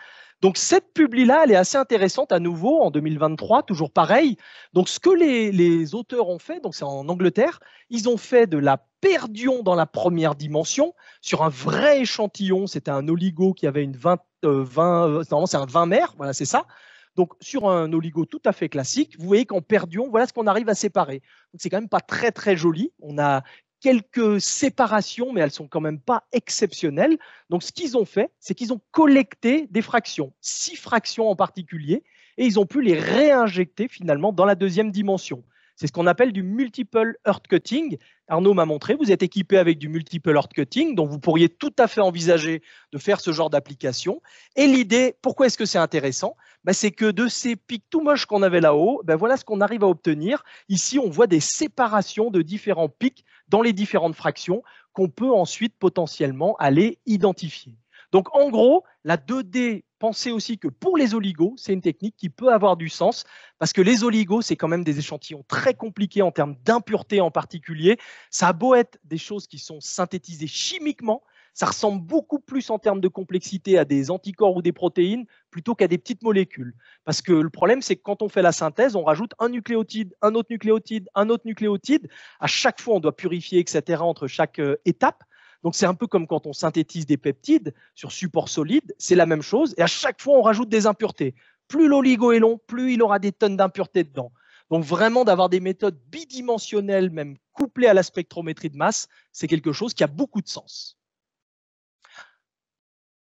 Donc cette publi-là, elle est assez intéressante à nouveau en 2023, toujours pareil. Donc ce que les auteurs ont fait, donc c'est en Angleterre, ils ont fait de la perdion dans la première dimension sur un vrai échantillon. C'était un oligo qui avait une 20 normalement c'est un 20 mers, voilà c'est ça. Donc sur un oligo tout à fait classique, vous voyez qu'en perdion, voilà ce qu'on arrive à séparer. Donc c'est quand même pas très très joli. On a quelques séparations, mais elles sont quand même pas exceptionnelles. Donc, ce qu'ils ont fait, c'est qu'ils ont collecté des fractions, 6 fractions en particulier, et ils ont pu les réinjecter finalement dans la deuxième dimension. C'est ce qu'on appelle du multiple earth cutting. Arnaud m'a montré, vous êtes équipé avec du multiple earth cutting, donc vous pourriez tout à fait envisager de faire ce genre d'application. Et l'idée, pourquoi est-ce que c'est intéressant ? C'est que de ces pics tout moches qu'on avait là-haut, voilà ce qu'on arrive à obtenir. Ici, on voit des séparations de différents pics dans les différentes fractions qu'on peut ensuite potentiellement aller identifier. Donc en gros, la 2D, pensez aussi que pour les oligos, c'est une technique qui peut avoir du sens parce que les oligos, c'est quand même des échantillons très compliqués en termes d'impureté en particulier. Ça a beau être des choses qui sont synthétisées chimiquement, Ça ressemble beaucoup plus en termes de complexité à des anticorps ou des protéines plutôt qu'à des petites molécules. Parce que le problème, c'est que quand on fait la synthèse, on rajoute un nucléotide, un autre nucléotide, un autre nucléotide. À chaque fois, on doit purifier, etc. entre chaque étape. Donc, c'est un peu comme quand on synthétise des peptides sur support solide, c'est la même chose. Et à chaque fois, on rajoute des impuretés. Plus l'oligo est long, plus il aura des tonnes d'impuretés dedans. Donc, vraiment, d'avoir des méthodes bidimensionnelles, même couplées à la spectrométrie de masse, c'est quelque chose qui a beaucoup de sens.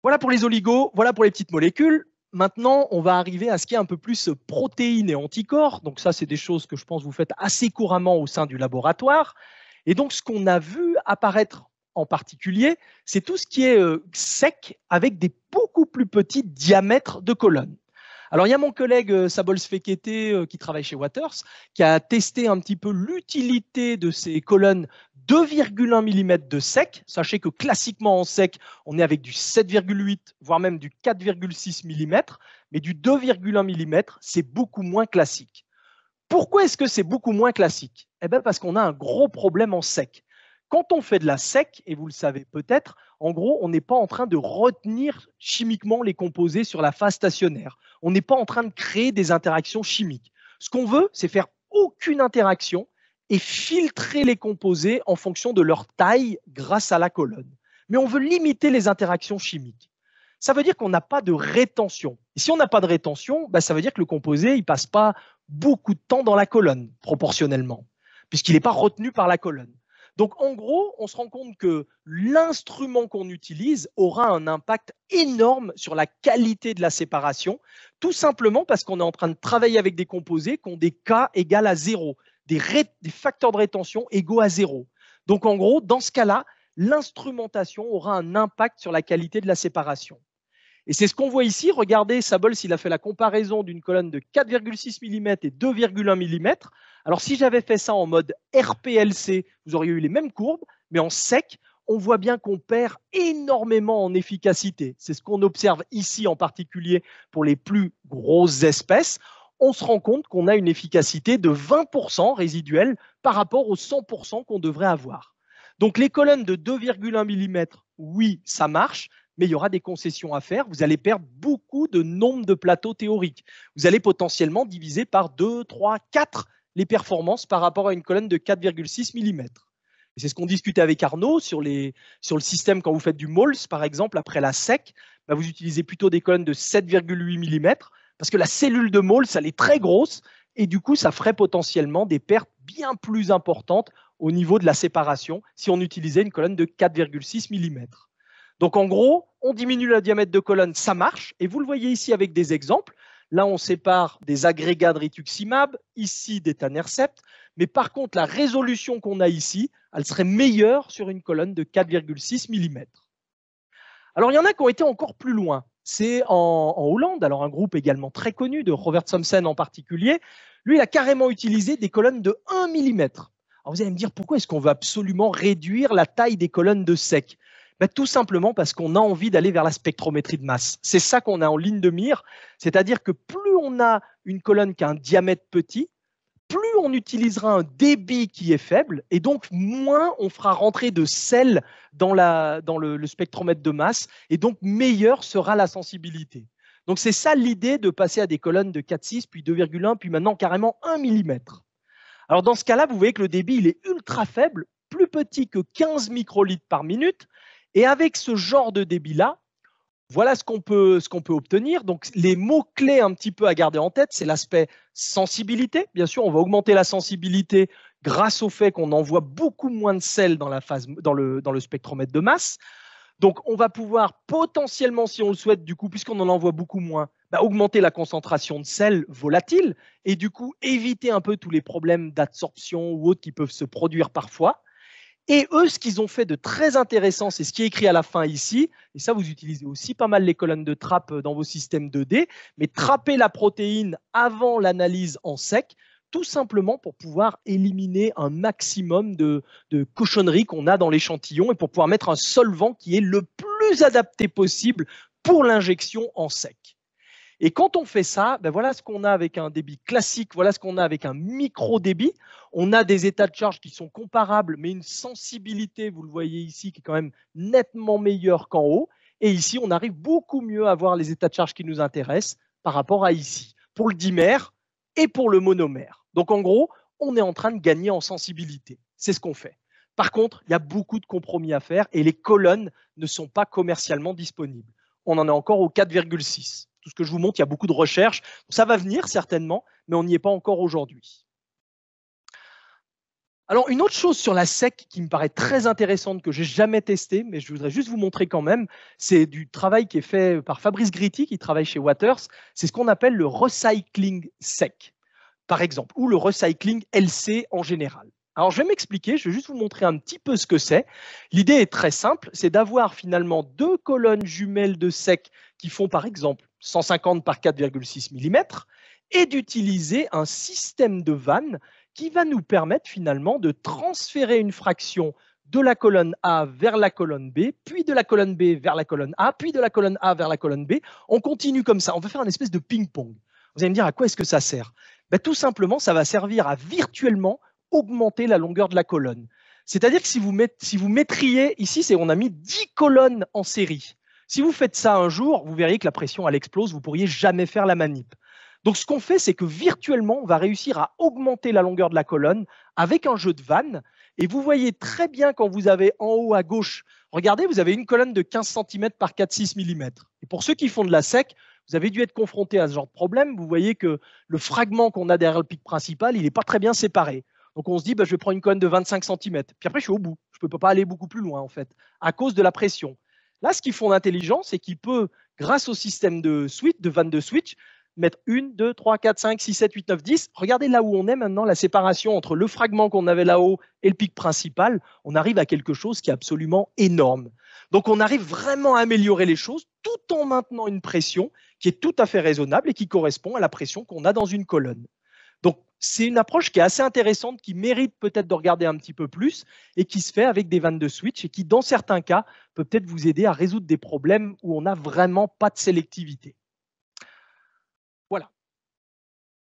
Voilà pour les oligos, voilà pour les petites molécules. Maintenant, on va arriver à ce qui est un peu plus protéines et anticorps. Donc ça, c'est des choses que je pense vous faites assez couramment au sein du laboratoire. Et donc, ce qu'on a vu apparaître en particulier, c'est tout ce qui est sec avec des beaucoup plus petits diamètres de colonnes. Alors, il y a mon collègue Sabols Fekete qui travaille chez Waters, qui a testé un petit peu l'utilité de ces colonnes 2,1 mm de sec. Sachez que classiquement en sec, on est avec du 7,8, voire même du 4,6 mm, mais du 2,1 mm, c'est beaucoup moins classique. Pourquoi est-ce que c'est beaucoup moins classique? Eh bien, parce qu'on a un gros problème en sec. Quand on fait de la sec, et vous le savez peut-être, en gros, on n'est pas en train de retenir chimiquement les composés sur la phase stationnaire. On n'est pas en train de créer des interactions chimiques. Ce qu'on veut, c'est faire aucune interaction et filtrer les composés en fonction de leur taille grâce à la colonne. Mais on veut limiter les interactions chimiques. Ça veut dire qu'on n'a pas de rétention. Et si on n'a pas de rétention, ça veut dire que le composé ne passe pas beaucoup de temps dans la colonne, proportionnellement, puisqu'il n'est pas retenu par la colonne. Donc, en gros, on se rend compte que l'instrument qu'on utilise aura un impact énorme sur la qualité de la séparation, tout simplement parce qu'on est en train de travailler avec des composés qui ont des K égales à 0, des facteurs de rétention égaux à 0. Donc, en gros, dans ce cas-là, l'instrumentation aura un impact sur la qualité de la séparation. Et c'est ce qu'on voit ici. Regardez, Sabols, il a fait la comparaison d'une colonne de 4,6 mm et 2,1 mm. Alors, si j'avais fait ça en mode RPLC, vous auriez eu les mêmes courbes, mais en sec, on voit bien qu'on perd énormément en efficacité. C'est ce qu'on observe ici en particulier pour les plus grosses espèces. On se rend compte qu'on a une efficacité de 20% résiduelle par rapport aux 100% qu'on devrait avoir. Donc, les colonnes de 2,1 mm, oui, ça marche, mais il y aura des concessions à faire. Vous allez perdre beaucoup de nombre de plateaux théoriques. Vous allez potentiellement diviser par 2, 3, 4 les performances par rapport à une colonne de 4,6 mm. C'est ce qu'on discutait avec Arnaud sur le système quand vous faites du Mols, par exemple, après la sec, vous utilisez plutôt des colonnes de 7,8 mm parce que la cellule de Mols, elle est très grosse et du coup, ça ferait potentiellement des pertes bien plus importantes au niveau de la séparation si on utilisait une colonne de 4,6 mm. Donc, en gros, on diminue le diamètre de colonne, ça marche. Et vous le voyez ici avec des exemples. Là, on sépare des agrégats de rituximab, ici d'étanercept. Mais par contre, la résolution qu'on a ici, elle serait meilleure sur une colonne de 4,6 mm. Alors, il y en a qui ont été encore plus loin. C'est en Hollande, alors un groupe également très connu, de Robert Thomsen en particulier. Lui, il a carrément utilisé des colonnes de 1 mm. Alors, vous allez me dire, pourquoi est-ce qu'on veut absolument réduire la taille des colonnes de sec? Tout simplement parce qu'on a envie d'aller vers la spectrométrie de masse. C'est ça qu'on a en ligne de mire, c'est-à-dire que plus on a une colonne qui a un diamètre petit, plus on utilisera un débit qui est faible, et donc moins on fera rentrer de sel dans le spectromètre de masse, et donc meilleure sera la sensibilité. Donc c'est ça l'idée de passer à des colonnes de 4,6, puis 2,1, puis maintenant carrément 1 mm. Alors dans ce cas-là, vous voyez que le débit il est ultra faible, plus petit que 15 microlitres par minute. Et avec ce genre de débit-là, voilà ce qu'on peut obtenir. Donc, les mots-clés un petit peu à garder en tête, c'est l'aspect sensibilité. Bien sûr, on va augmenter la sensibilité grâce au fait qu'on envoie beaucoup moins de sel dans le spectromètre de masse. Donc, on va pouvoir potentiellement, si on le souhaite, du coup, puisqu'on en envoie beaucoup moins, augmenter la concentration de sel volatile et du coup, éviter un peu tous les problèmes d'absorption ou autres qui peuvent se produire parfois. Et eux, ce qu'ils ont fait de très intéressant, c'est ce qui est écrit à la fin ici. Et ça, vous utilisez aussi pas mal les colonnes de trappe dans vos systèmes 2D. Mais trapper la protéine avant l'analyse en sec, tout simplement pour pouvoir éliminer un maximum de cochonneries qu'on a dans l'échantillon et pour pouvoir mettre un solvant qui est le plus adapté possible pour l'injection en sec. Et quand on fait ça, ben voilà ce qu'on a avec un débit classique, voilà ce qu'on a avec un micro-débit. On a des états de charge qui sont comparables, mais une sensibilité, vous le voyez ici, qui est quand même nettement meilleure qu'en haut. Et ici, on arrive beaucoup mieux à voir les états de charge qui nous intéressent par rapport à ici, pour le dimère et pour le monomère. Donc en gros, on est en train de gagner en sensibilité. C'est ce qu'on fait. Par contre, il y a beaucoup de compromis à faire et les colonnes ne sont pas commercialement disponibles. On en est encore au 4,6. Tout ce que je vous montre, il y a beaucoup de recherches. Ça va venir certainement, mais on n'y est pas encore aujourd'hui. Alors, une autre chose sur la SEC qui me paraît très intéressante, que je n'ai jamais testée, mais je voudrais juste vous montrer quand même, c'est du travail qui est fait par Fabrice Gritti, qui travaille chez Waters. C'est ce qu'on appelle le recycling SEC, par exemple, ou le recycling LC en général. Alors, je vais m'expliquer, je vais juste vous montrer un petit peu ce que c'est. L'idée est très simple, c'est d'avoir finalement deux colonnes jumelles de SEC qui font par exemple 150 par 4,6 mm et d'utiliser un système de vannes qui va nous permettre finalement de transférer une fraction de la colonne A vers la colonne B, puis de la colonne B vers la colonne A, puis de la colonne A vers la colonne B. On continue comme ça, on va faire une espèce de ping-pong. Vous allez me dire à quoi est-ce que ça sert? Ben, tout simplement, ça va servir à virtuellement augmenter la longueur de la colonne. C'est-à-dire que si vous mettriez, ici on a mis 10 colonnes en série. Si vous faites ça un jour, vous verriez que la pression elle explose, vous ne pourriez jamais faire la manip. Donc ce qu'on fait, c'est que virtuellement, on va réussir à augmenter la longueur de la colonne avec un jeu de vannes. Et vous voyez très bien quand vous avez en haut à gauche, regardez, vous avez une colonne de 15 cm par 4,6 mm. Et pour ceux qui font de la SEC, vous avez dû être confronté à ce genre de problème. Vous voyez que le fragment qu'on a derrière le pic principal, il n'est pas très bien séparé. Donc on se dit, bah, je vais prendre une colonne de 25 cm. Puis après, je suis au bout. Je ne peux pas aller beaucoup plus loin, en fait, à cause de la pression. Là, ce qu'ils font d'intelligent, c'est qu'ils peuvent, grâce au système de switch, de vannes de switch, mettre 1, 2, 3, 4, 5, 6, 7, 8, 9, 10. Regardez là où on est maintenant, la séparation entre le fragment qu'on avait là-haut et le pic principal. On arrive à quelque chose qui est absolument énorme. Donc on arrive vraiment à améliorer les choses tout en maintenant une pression qui est tout à fait raisonnable et qui correspond à la pression qu'on a dans une colonne. Donc c'est une approche qui est assez intéressante, qui mérite peut-être de regarder un petit peu plus et qui se fait avec des vannes de switch et qui, dans certains cas, peut peut-être vous aider à résoudre des problèmes où on n'a vraiment pas de sélectivité. Voilà.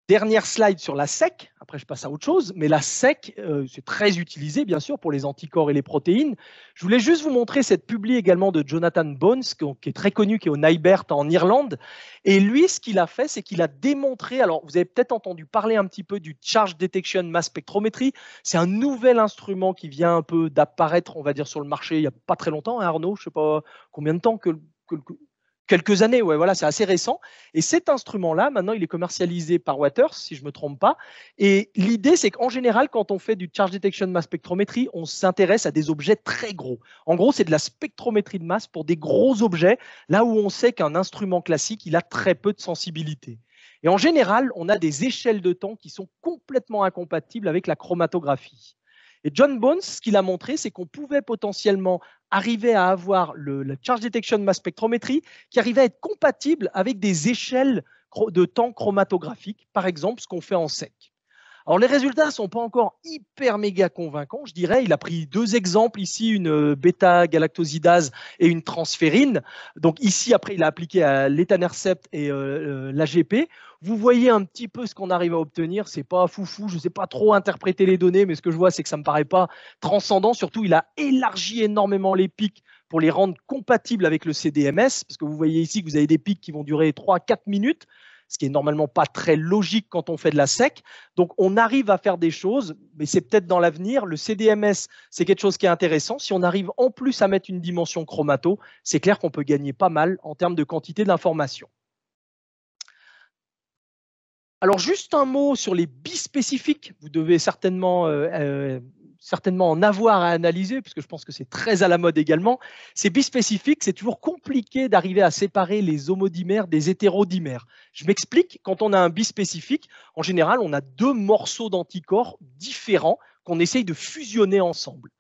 Dernière slide sur la SEC, après je passe à autre chose, mais la SEC, c'est très utilisé bien sûr pour les anticorps et les protéines. Je voulais juste vous montrer cette publi également de Jonathan Bones, qui est très connu, qui est au NIBERT en Irlande. Et lui, ce qu'il a fait, c'est qu'il a démontré, alors vous avez peut-être entendu parler un petit peu du Charge Detection Mass Spectrometry, c'est un nouvel instrument qui vient un peu d'apparaître, on va dire, sur le marché il n'y a pas très longtemps, hein, Arnaud, je ne sais pas combien de temps que quelques années, ouais, voilà, c'est assez récent. Et cet instrument-là, maintenant, il est commercialisé par Waters, si je ne me trompe pas. Et l'idée, c'est qu'en général, quand on fait du Charge Detection Mass Spectrometry, on s'intéresse à des objets très gros. En gros, c'est de la spectrométrie de masse pour des gros objets, là où on sait qu'un instrument classique, il a très peu de sensibilité. Et en général, on a des échelles de temps qui sont complètement incompatibles avec la chromatographie. Et John Bones, ce qu'il a montré, c'est qu'on pouvait potentiellement arriver à avoir le Charge Detection Mass Spectrometry qui arrivait à être compatible avec des échelles de temps chromatographiques, par exemple ce qu'on fait en SEC. Alors les résultats ne sont pas encore hyper méga convaincants, je dirais. Il a pris deux exemples ici, une bêta-galactosidase et une transférine. Donc ici, après, il a appliqué à l'étanercept et l'AGP. Vous voyez un petit peu ce qu'on arrive à obtenir. C'est pas foufou, je ne sais pas trop interpréter les données, mais ce que je vois, c'est que ça ne me paraît pas transcendant. Surtout, il a élargi énormément les pics pour les rendre compatibles avec le CDMS, parce que vous voyez ici que vous avez des pics qui vont durer 3-4 minutes, ce qui est normalement pas très logique quand on fait de la SEC. Donc, on arrive à faire des choses, mais c'est peut-être dans l'avenir. Le CDMS, c'est quelque chose qui est intéressant. Si on arrive en plus à mettre une dimension chromato, c'est clair qu'on peut gagner pas mal en termes de quantité d'informations. Alors, juste un mot sur les bispécifiques. Vous devez certainement en avoir à analyser, puisque je pense que c'est très à la mode également. Ces bispécifiques, c'est toujours compliqué d'arriver à séparer les homodimères des hétérodimères. Je m'explique, quand on a un bispécifique, en général, on a deux morceaux d'anticorps différents qu'on essaye de fusionner ensemble.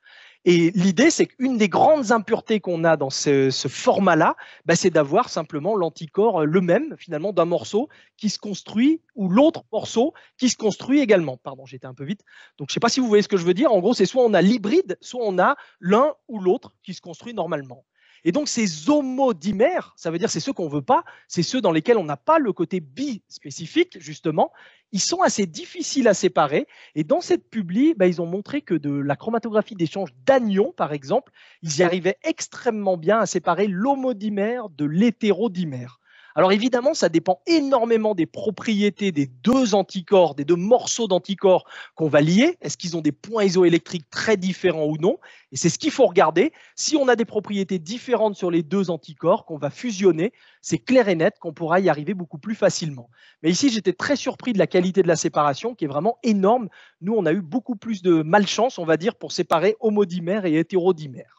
Et l'idée, c'est qu'une des grandes impuretés qu'on a dans ce format-là, bah, c'est d'avoir simplement l'anticorps le même, finalement, d'un morceau qui se construit, ou l'autre morceau qui se construit également. Pardon, j'étais un peu vite. Donc, je ne sais pas si vous voyez ce que je veux dire. En gros, c'est soit on a l'hybride, soit on a l'un ou l'autre qui se construit normalement. Et donc ces homodimères, ça veut dire c'est ceux qu'on ne veut pas, c'est ceux dans lesquels on n'a pas le côté bispécifique, justement, ils sont assez difficiles à séparer. Et dans cette publi, ils ont montré que de la chromatographie d'échange d'anions, par exemple, ils y arrivaient extrêmement bien à séparer l'homodimère de l'hétérodimère. Alors évidemment, ça dépend énormément des propriétés des deux anticorps, des deux morceaux d'anticorps qu'on va lier. Est-ce qu'ils ont des points isoélectriques très différents ou non? Et c'est ce qu'il faut regarder. Si on a des propriétés différentes sur les deux anticorps qu'on va fusionner, c'est clair et net qu'on pourra y arriver beaucoup plus facilement. Mais ici, j'étais très surpris de la qualité de la séparation qui est vraiment énorme. Nous, on a eu beaucoup plus de malchance, on va dire, pour séparer homodimères et hétérodimères.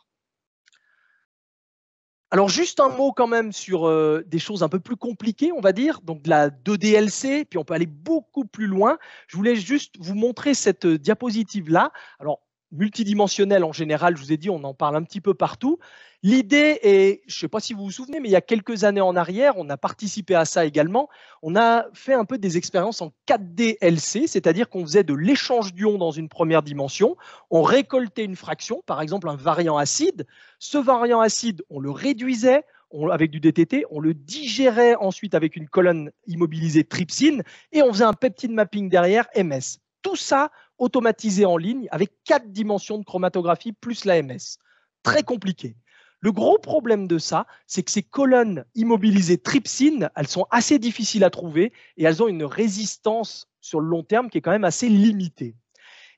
Alors, juste un mot quand même sur des choses un peu plus compliquées, on va dire, donc de la 2DLC, puis on peut aller beaucoup plus loin. Je voulais juste vous montrer cette diapositive-là. Alors, multidimensionnelle en général, je vous ai dit, on en parle un petit peu partout. L'idée est, je ne sais pas si vous vous souvenez, mais il y a quelques années en arrière, on a participé à ça également. On a fait un peu des expériences en 4DLC, c'est-à-dire qu'on faisait de l'échange d'ions dans une première dimension, on récoltait une fraction, par exemple un variant acide. Ce variant acide, on le réduisait avec du DTT, on le digérait ensuite avec une colonne immobilisée trypsine et on faisait un peptide mapping derrière MS. Tout ça automatisé en ligne avec 4 dimensions de chromatographie plus la MS. Très compliqué. Le gros problème de ça, c'est que ces colonnes immobilisées trypsine, elles sont assez difficiles à trouver et elles ont une résistance sur le long terme qui est quand même assez limitée.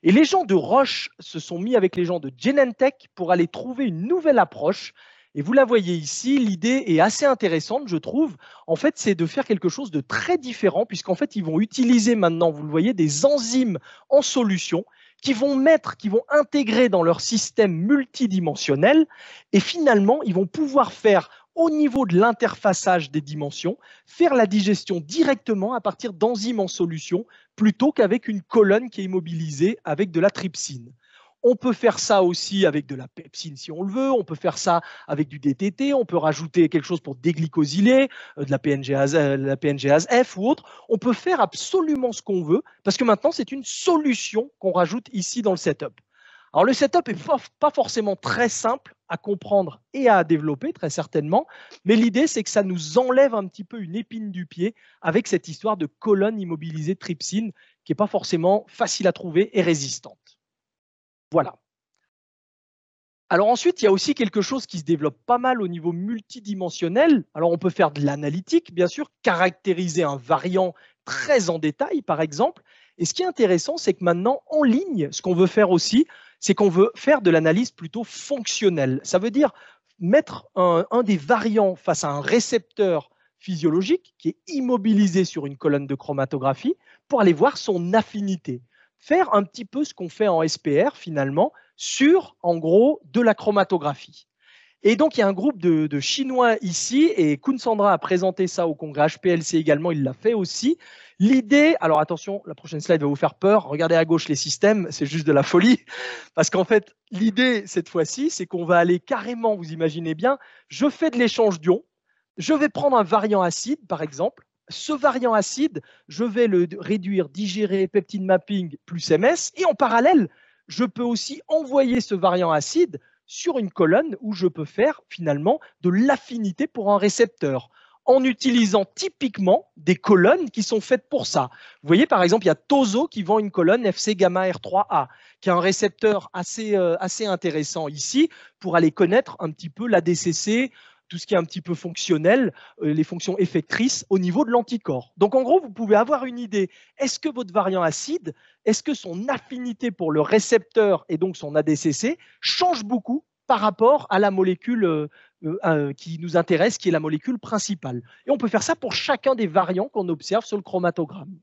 Et les gens de Roche se sont mis avec les gens de Genentech pour aller trouver une nouvelle approche. Et vous la voyez ici, l'idée est assez intéressante, je trouve. En fait, c'est de faire quelque chose de très différent, puisqu'en fait, ils vont utiliser maintenant, vous le voyez, des enzymes en solution qui vont intégrer dans leur système multidimensionnel. Et finalement, ils vont pouvoir faire, au niveau de l'interfaçage des dimensions, faire la digestion directement à partir d'enzymes en solution plutôt qu'avec une colonne qui est immobilisée avec de la trypsine. On peut faire ça aussi avec de la pepsine si on le veut, on peut faire ça avec du DTT, on peut rajouter quelque chose pour déglycosyler, de la PNGase F ou autre. On peut faire absolument ce qu'on veut parce que maintenant, c'est une solution qu'on rajoute ici dans le setup. Alors le setup n'est pas forcément très simple à comprendre et à développer, très certainement, mais l'idée, c'est que ça nous enlève un petit peu une épine du pied avec cette histoire de colonne immobilisée de trypsine qui n'est pas forcément facile à trouver et résistante. Voilà. Alors ensuite, il y a aussi quelque chose qui se développe pas mal au niveau multidimensionnel. Alors on peut faire de l'analytique, bien sûr, caractériser un variant très en détail, par exemple. Et ce qui est intéressant, c'est que maintenant, en ligne, ce qu'on veut faire aussi, c'est qu'on veut faire de l'analyse plutôt fonctionnelle. Ça veut dire mettre un des variants face à un récepteur physiologique qui est immobilisé sur une colonne de chromatographie pour aller voir son affinité. Faire un petit peu ce qu'on fait en SPR finalement sur, en gros, de la chromatographie. Et donc, il y a un groupe de Chinois ici, et Kun Sandra a présenté ça au congrès HPLC également, il l'a fait aussi. L'idée, alors attention, la prochaine slide va vous faire peur, regardez à gauche les systèmes, c'est juste de la folie, parce qu'en fait, l'idée, cette fois-ci, c'est qu'on va aller carrément, vous imaginez bien, je fais de l'échange d'ions, je vais prendre un variant acide, par exemple, ce variant acide, je vais le réduire, digérer, peptide mapping plus MS, et en parallèle, je peux aussi envoyer ce variant acide sur une colonne où je peux faire finalement de l'affinité pour un récepteur en utilisant typiquement des colonnes qui sont faites pour ça. Vous voyez, par exemple, il y a Tozo qui vend une colonne FC gamma R3A, qui a un récepteur assez intéressant ici pour aller connaître un petit peu l'ADCC, tout ce qui est un petit peu fonctionnel, les fonctions effectrices au niveau de l'anticorps. Donc en gros, vous pouvez avoir une idée. Est-ce que votre variant acide, est-ce que son affinité pour le récepteur et donc son ADCC change beaucoup par rapport à la molécule qui nous intéresse, qui est la molécule principale? Et on peut faire ça pour chacun des variants qu'on observe sur le chromatogramme.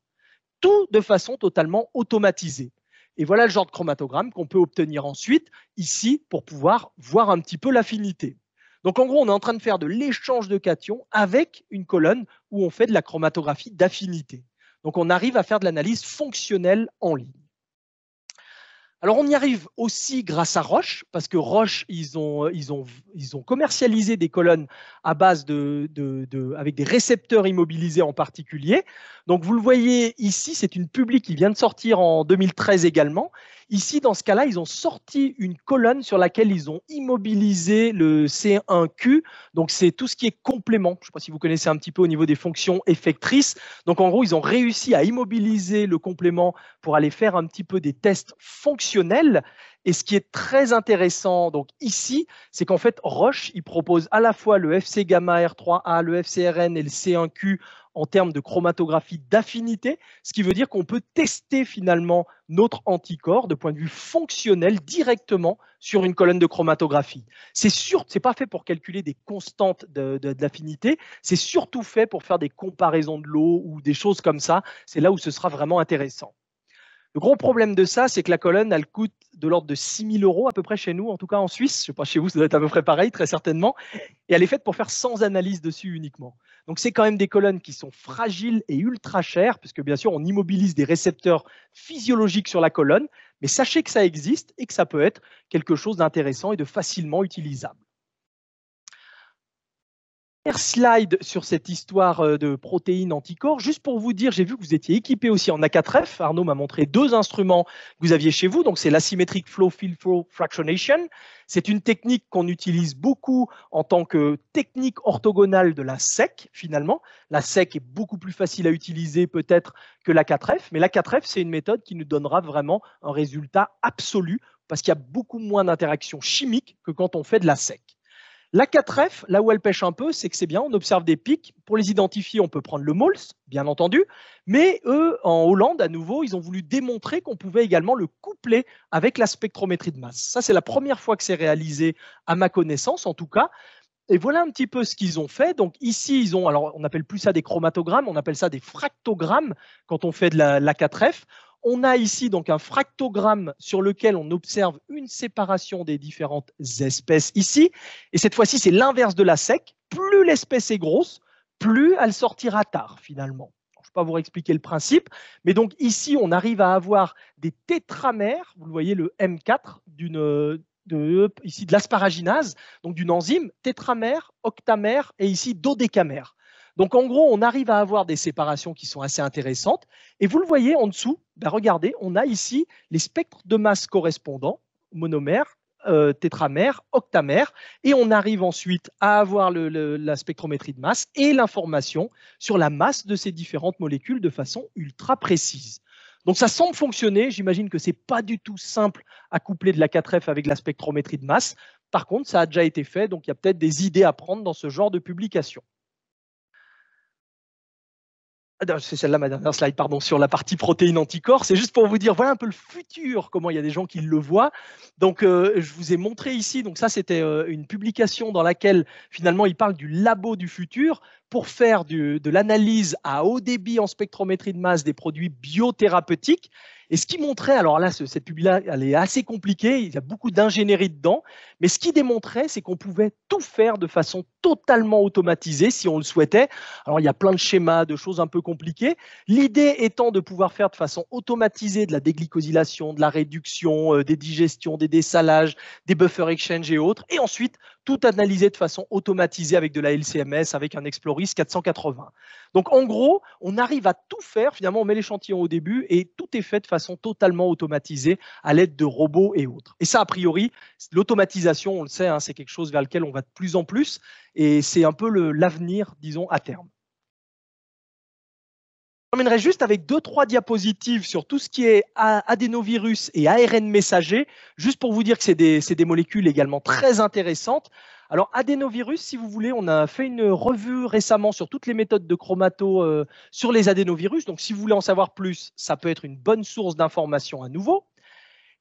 Tout de façon totalement automatisée. Et voilà le genre de chromatogramme qu'on peut obtenir ensuite ici pour pouvoir voir un petit peu l'affinité. Donc, en gros, on est en train de faire de l'échange de cations avec une colonne où on fait de la chromatographie d'affinité. Donc, on arrive à faire de l'analyse fonctionnelle en ligne. Alors, on y arrive aussi grâce à Roche, parce que Roche, ils ont commercialisé des colonnes à base avec des récepteurs immobilisés en particulier. Donc, vous le voyez ici, c'est une publi qui vient de sortir en 2013 également. Ici, dans ce cas-là, ils ont sorti une colonne sur laquelle ils ont immobilisé le C1Q. Donc, c'est tout ce qui est complément. Je ne sais pas si vous connaissez un petit peu au niveau des fonctions effectrices. Donc, en gros, ils ont réussi à immobiliser le complément pour aller faire un petit peu des tests fonctionnels. Et ce qui est très intéressant donc ici, c'est qu'en fait, Roche, il propose à la fois le FC gamma R3A, le FCRN et le C1Q en termes de chromatographie d'affinité, ce qui veut dire qu'on peut tester finalement notre anticorps de point de vue fonctionnel directement sur une colonne de chromatographie. C'est pas fait pour calculer des constantes d'affinité, c'est surtout fait pour faire des comparaisons de l'eau ou des choses comme ça. C'est là où ce sera vraiment intéressant. Le gros problème de ça, c'est que la colonne, elle coûte de l'ordre de 6 000 € à peu près chez nous, en tout cas en Suisse. Je ne sais pas, chez vous, ça doit être à peu près pareil, très certainement. Et elle est faite pour faire 100 analyses dessus uniquement. Donc, c'est quand même des colonnes qui sont fragiles et ultra chères, puisque bien sûr, on immobilise des récepteurs physiologiques sur la colonne. Mais sachez que ça existe et que ça peut être quelque chose d'intéressant et de facilement utilisable. Slide sur cette histoire de protéines anticorps, juste pour vous dire, j'ai vu que vous étiez équipé aussi en A4F. Arnaud m'a montré 2 instruments que vous aviez chez vous. Donc, c'est l'asymmetric flow field flow fractionation. C'est une technique qu'on utilise beaucoup en tant que technique orthogonale de la SEC, finalement. La SEC est beaucoup plus facile à utiliser peut-être que l'A4F, mais l'A4F, c'est une méthode qui nous donnera vraiment un résultat absolu parce qu'il y a beaucoup moins d'interactions chimiques que quand on fait de la SEC. La 4F, là où elle pêche un peu, c'est que c'est bien, on observe des pics. Pour les identifier, on peut prendre le MOLS, bien entendu. Mais eux, en Hollande, à nouveau, ils ont voulu démontrer qu'on pouvait également le coupler avec la spectrométrie de masse. Ça, c'est la première fois que c'est réalisé, à ma connaissance, en tout cas. Et voilà un petit peu ce qu'ils ont fait. Donc ici, ils ont, alors on n'appelle plus ça des chromatogrammes, on appelle ça des fractogrammes quand on fait de la 4F. On a ici donc un fractogramme sur lequel on observe une séparation des différentes espèces ici. Et cette fois-ci, c'est l'inverse de la SEC. Plus l'espèce est grosse, plus elle sortira tard finalement. Je ne vais pas vous expliquer le principe, mais donc ici, on arrive à avoir des tétramères, vous le voyez, le M4 ici de l'asparaginase, donc d'une enzyme tétramère, octamère et ici dodécamère. Donc en gros, on arrive à avoir des séparations qui sont assez intéressantes. Et vous le voyez en dessous, ben regardez, on a ici les spectres de masse correspondants, monomère, tétramère, octamère, et on arrive ensuite à avoir la spectrométrie de masse et l'information sur la masse de ces différentes molécules de façon ultra précise. Donc ça semble fonctionner, j'imagine que ce n'est pas du tout simple à coupler de la 4F avec la spectrométrie de masse. Par contre, ça a déjà été fait, donc il y a peut-être des idées à prendre dans ce genre de publication. C'est celle-là, ma dernière slide, pardon, sur la partie protéines anticorps. C'est juste pour vous dire, voilà un peu le futur, comment il y a des gens qui le voient. Donc, je vous ai montré ici, donc ça, c'était une publication dans laquelle, finalement, il parle du labo du futur pour faire de l'analyse à haut débit en spectrométrie de masse des produits biothérapeutiques. Et ce qui montrait, alors là, cette publi-là, elle est assez compliquée, il y a beaucoup d'ingénierie dedans, mais ce qui démontrait, c'est qu'on pouvait tout faire de façon totalement automatisée si on le souhaitait. Alors, il y a plein de schémas, de choses un peu compliquées. L'idée étant de pouvoir faire de façon automatisée de la déglycosylation, de la réduction, des digestions, des dessalages, des buffer exchange et autres, et ensuite tout analyser de façon automatisée avec de la LCMS, avec un Exploris 480. Donc, en gros, on arrive à tout faire. Finalement, on met l'échantillon au début et tout est fait de façon totalement automatisée à l'aide de robots et autres. Et ça, a priori, l'automatisation, on le sait, hein, c'est quelque chose vers lequel on va de plus en plus et c'est un peu l'avenir, disons, à terme. Je terminerai juste avec 2-3 diapositives sur tout ce qui est adénovirus et ARN messager, juste pour vous dire que c'est des molécules également très intéressantes. Alors, adénovirus, si vous voulez, on a fait une revue récemment sur toutes les méthodes de chromato sur les adénovirus. Donc, si vous voulez en savoir plus, ça peut être une bonne source d'information à nouveau.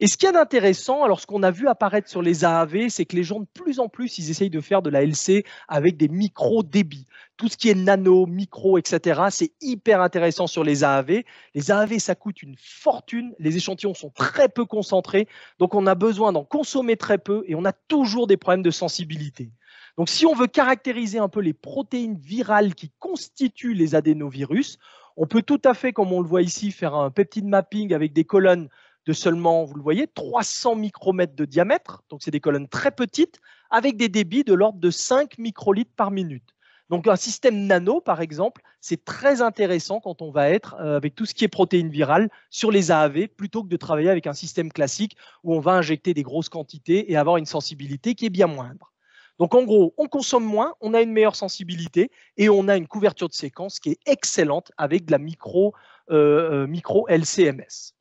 Et ce qu'il y a d'intéressant, alors ce qu'on a vu apparaître sur les AAV, c'est que les gens de plus en plus, ils essayent de faire de la LC avec des micro-débits. Tout ce qui est nano, micro, etc., c'est hyper intéressant sur les AAV. Les AAV, ça coûte une fortune. Les échantillons sont très peu concentrés. Donc, on a besoin d'en consommer très peu et on a toujours des problèmes de sensibilité. Donc, si on veut caractériser un peu les protéines virales qui constituent les adénovirus, on peut tout à fait, comme on le voit ici, faire un peptide mapping avec des colonnes de seulement, vous le voyez, 300 micromètres de diamètre. Donc, c'est des colonnes très petites avec des débits de l'ordre de 5 microlitres par minute. Donc, un système nano, par exemple, c'est très intéressant quand on va être avec tout ce qui est protéines virales sur les AAV, plutôt que de travailler avec un système classique où on va injecter des grosses quantités et avoir une sensibilité qui est bien moindre. Donc, en gros, on consomme moins, on a une meilleure sensibilité et on a une couverture de séquence qui est excellente avec de la micro LCMS.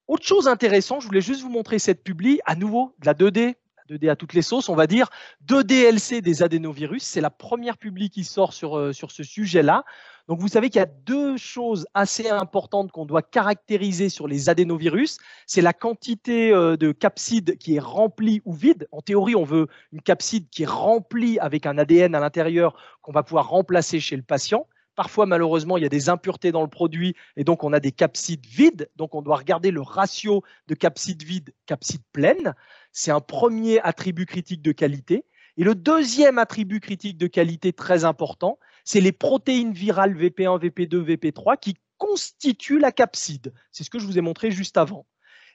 Autre chose intéressante, je voulais juste vous montrer cette publi, à nouveau de la 2D, 2D à toutes les sauces, on va dire, 2DLC des adénovirus. C'est la première publi qui sort sur ce sujet-là. Donc, vous savez qu'il y a deux choses assez importantes qu'on doit caractériser sur les adénovirus. C'est la quantité de capsid qui est remplie ou vide. En théorie, on veut une capside qui est remplie avec un ADN à l'intérieur qu'on va pouvoir remplacer chez le patient. Parfois, malheureusement, il y a des impuretés dans le produit et donc on a des capsides vides. Donc, on doit regarder le ratio de capsides vides, capsides pleines. C'est un premier attribut critique de qualité. Et le deuxième attribut critique de qualité très important, c'est les protéines virales VP1, VP2, VP3 qui constituent la capside. C'est ce que je vous ai montré juste avant.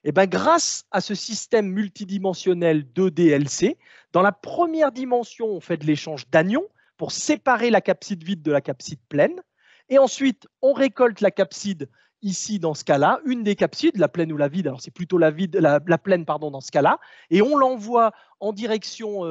Et bien, grâce à ce système multidimensionnel 2DLC, dans la première dimension, on fait de l'échange d'anions pour séparer la capside vide de la capside pleine. Et ensuite, on récolte la capside ici dans ce cas-là, une des capsides, la pleine ou la vide, alors c'est plutôt la pleine pardon, dans ce cas-là, et on l'envoie en direction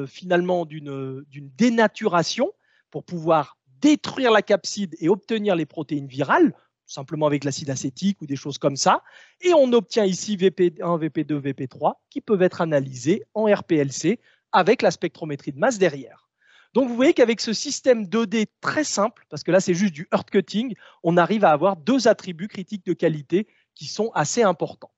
finalement d'une dénaturation pour pouvoir détruire la capside et obtenir les protéines virales, simplement avec l'acide acétique ou des choses comme ça. Et on obtient ici VP1, VP2, VP3 qui peuvent être analysés en RPLC avec la spectrométrie de masse derrière. Donc, vous voyez qu'avec ce système 2D très simple, parce que là, c'est juste du earth cutting, on arrive à avoir deux attributs critiques de qualité qui sont assez importants.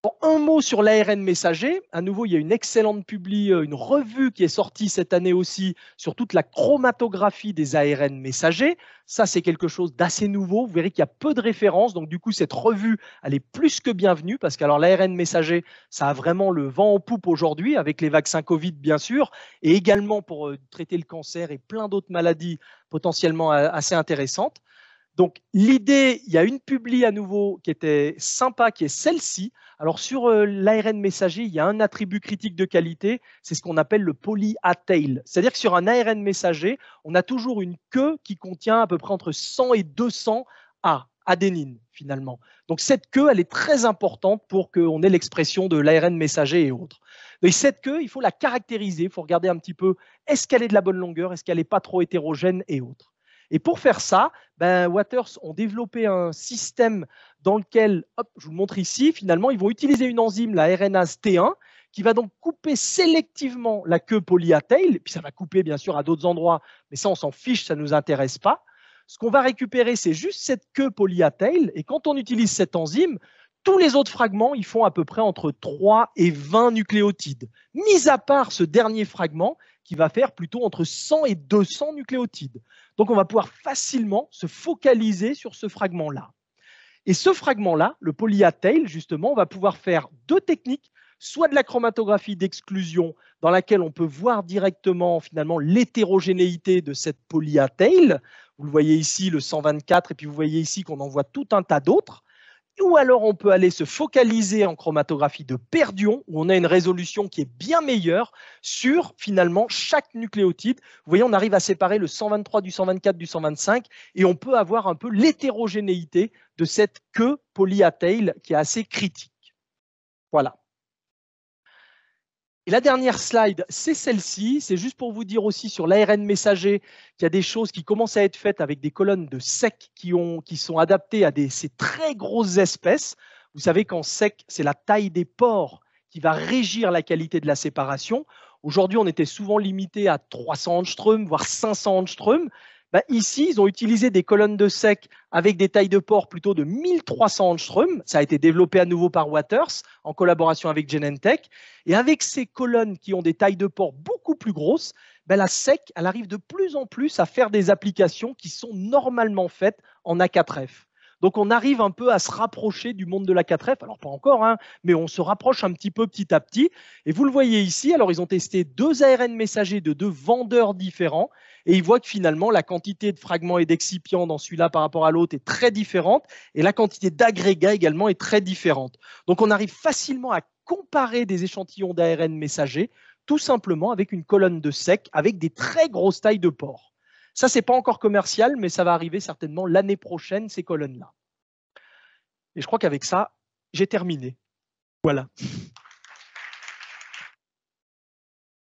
Bon, un mot sur l'ARN messager. À nouveau, il y a une excellente publi, une revue qui est sortie cette année aussi sur toute la chromatographie des ARN messagers. Ça, c'est quelque chose d'assez nouveau. Vous verrez qu'il y a peu de références. Donc, du coup, cette revue, elle est plus que bienvenue parce que l'ARN messager, ça a vraiment le vent en poupe aujourd'hui avec les vaccins Covid, bien sûr, et également pour traiter le cancer et plein d'autres maladies potentiellement assez intéressantes. Donc, l'idée, il y a une publi à nouveau qui était sympa, qui est celle-ci. Alors, sur l'ARN messager, il y a un attribut critique de qualité, c'est ce qu'on appelle le poly-A-tail. C'est-à-dire que sur un ARN messager, on a toujours une queue qui contient à peu près entre 100 et 200 A, adénine, finalement. Donc, cette queue, elle est très importante pour qu'on ait l'expression de l'ARN messager et autres. Et cette queue, il faut la caractériser, il faut regarder un petit peu, est-ce qu'elle est de la bonne longueur, est-ce qu'elle n'est pas trop hétérogène et autres. Et pour faire ça, Waters ont développé un système dans lequel, hop, je vous le montre ici, finalement, ils vont utiliser une enzyme, la RNase T1, qui va donc couper sélectivement la queue poly-A-tail, puis ça va couper bien sûr à d'autres endroits, mais ça on s'en fiche, ça ne nous intéresse pas. Ce qu'on va récupérer, c'est juste cette queue poly-A-tail, et quand on utilise cette enzyme, tous les autres fragments, ils font à peu près entre 3 et 20 nucléotides, mis à part ce dernier fragment qui va faire plutôt entre 100 et 200 nucléotides. Donc, on va pouvoir facilement se focaliser sur ce fragment-là. Et ce fragment-là, le poly-A-tail, justement, on va pouvoir faire deux techniques, soit de la chromatographie d'exclusion, dans laquelle on peut voir directement finalement l'hétérogénéité de cette poly-A-tail. Vous le voyez ici, le 124, et puis vous voyez ici qu'on en voit tout un tas d'autres. Ou alors on peut aller se focaliser en chromatographie de perdion, où on a une résolution qui est bien meilleure sur finalement chaque nucléotide. Vous voyez, on arrive à séparer le 123 du 124 du 125 et on peut avoir un peu l'hétérogénéité de cette queue poly-A-tail qui est assez critique. Voilà. Et la dernière slide, c'est celle-ci. C'est juste pour vous dire aussi sur l'ARN messager qu'il y a des choses qui commencent à être faites avec des colonnes de sec qui sont adaptées à ces très grosses espèces. Vous savez qu'en sec, c'est la taille des pores qui va régir la qualité de la séparation. Aujourd'hui, on était souvent limité à 300 angstroms, voire 500 angstroms. Ici, ils ont utilisé des colonnes de sec avec des tailles de pores plutôt de 1300 angstroms. Ça a été développé à nouveau par Waters en collaboration avec Genentech. Et avec ces colonnes qui ont des tailles de pores beaucoup plus grosses, la sec, elle arrive de plus en plus à faire des applications qui sont normalement faites en A4F. Donc, on arrive un peu à se rapprocher du monde de la 4F. Alors, pas encore, hein, mais on se rapproche un petit peu petit à petit. Et vous le voyez ici, alors ils ont testé 2 ARN messagers de 2 vendeurs différents. Et ils voient que finalement, la quantité de fragments et d'excipients dans celui-là par rapport à l'autre est très différente. Et la quantité d'agrégats également est très différente. Donc, on arrive facilement à comparer des échantillons d'ARN messagers, tout simplement avec une colonne de sec, avec des très grosses tailles de pores. Ça, ce n'est pas encore commercial, mais ça va arriver certainement l'année prochaine, ces colonnes-là. Et je crois qu'avec ça, j'ai terminé. Voilà.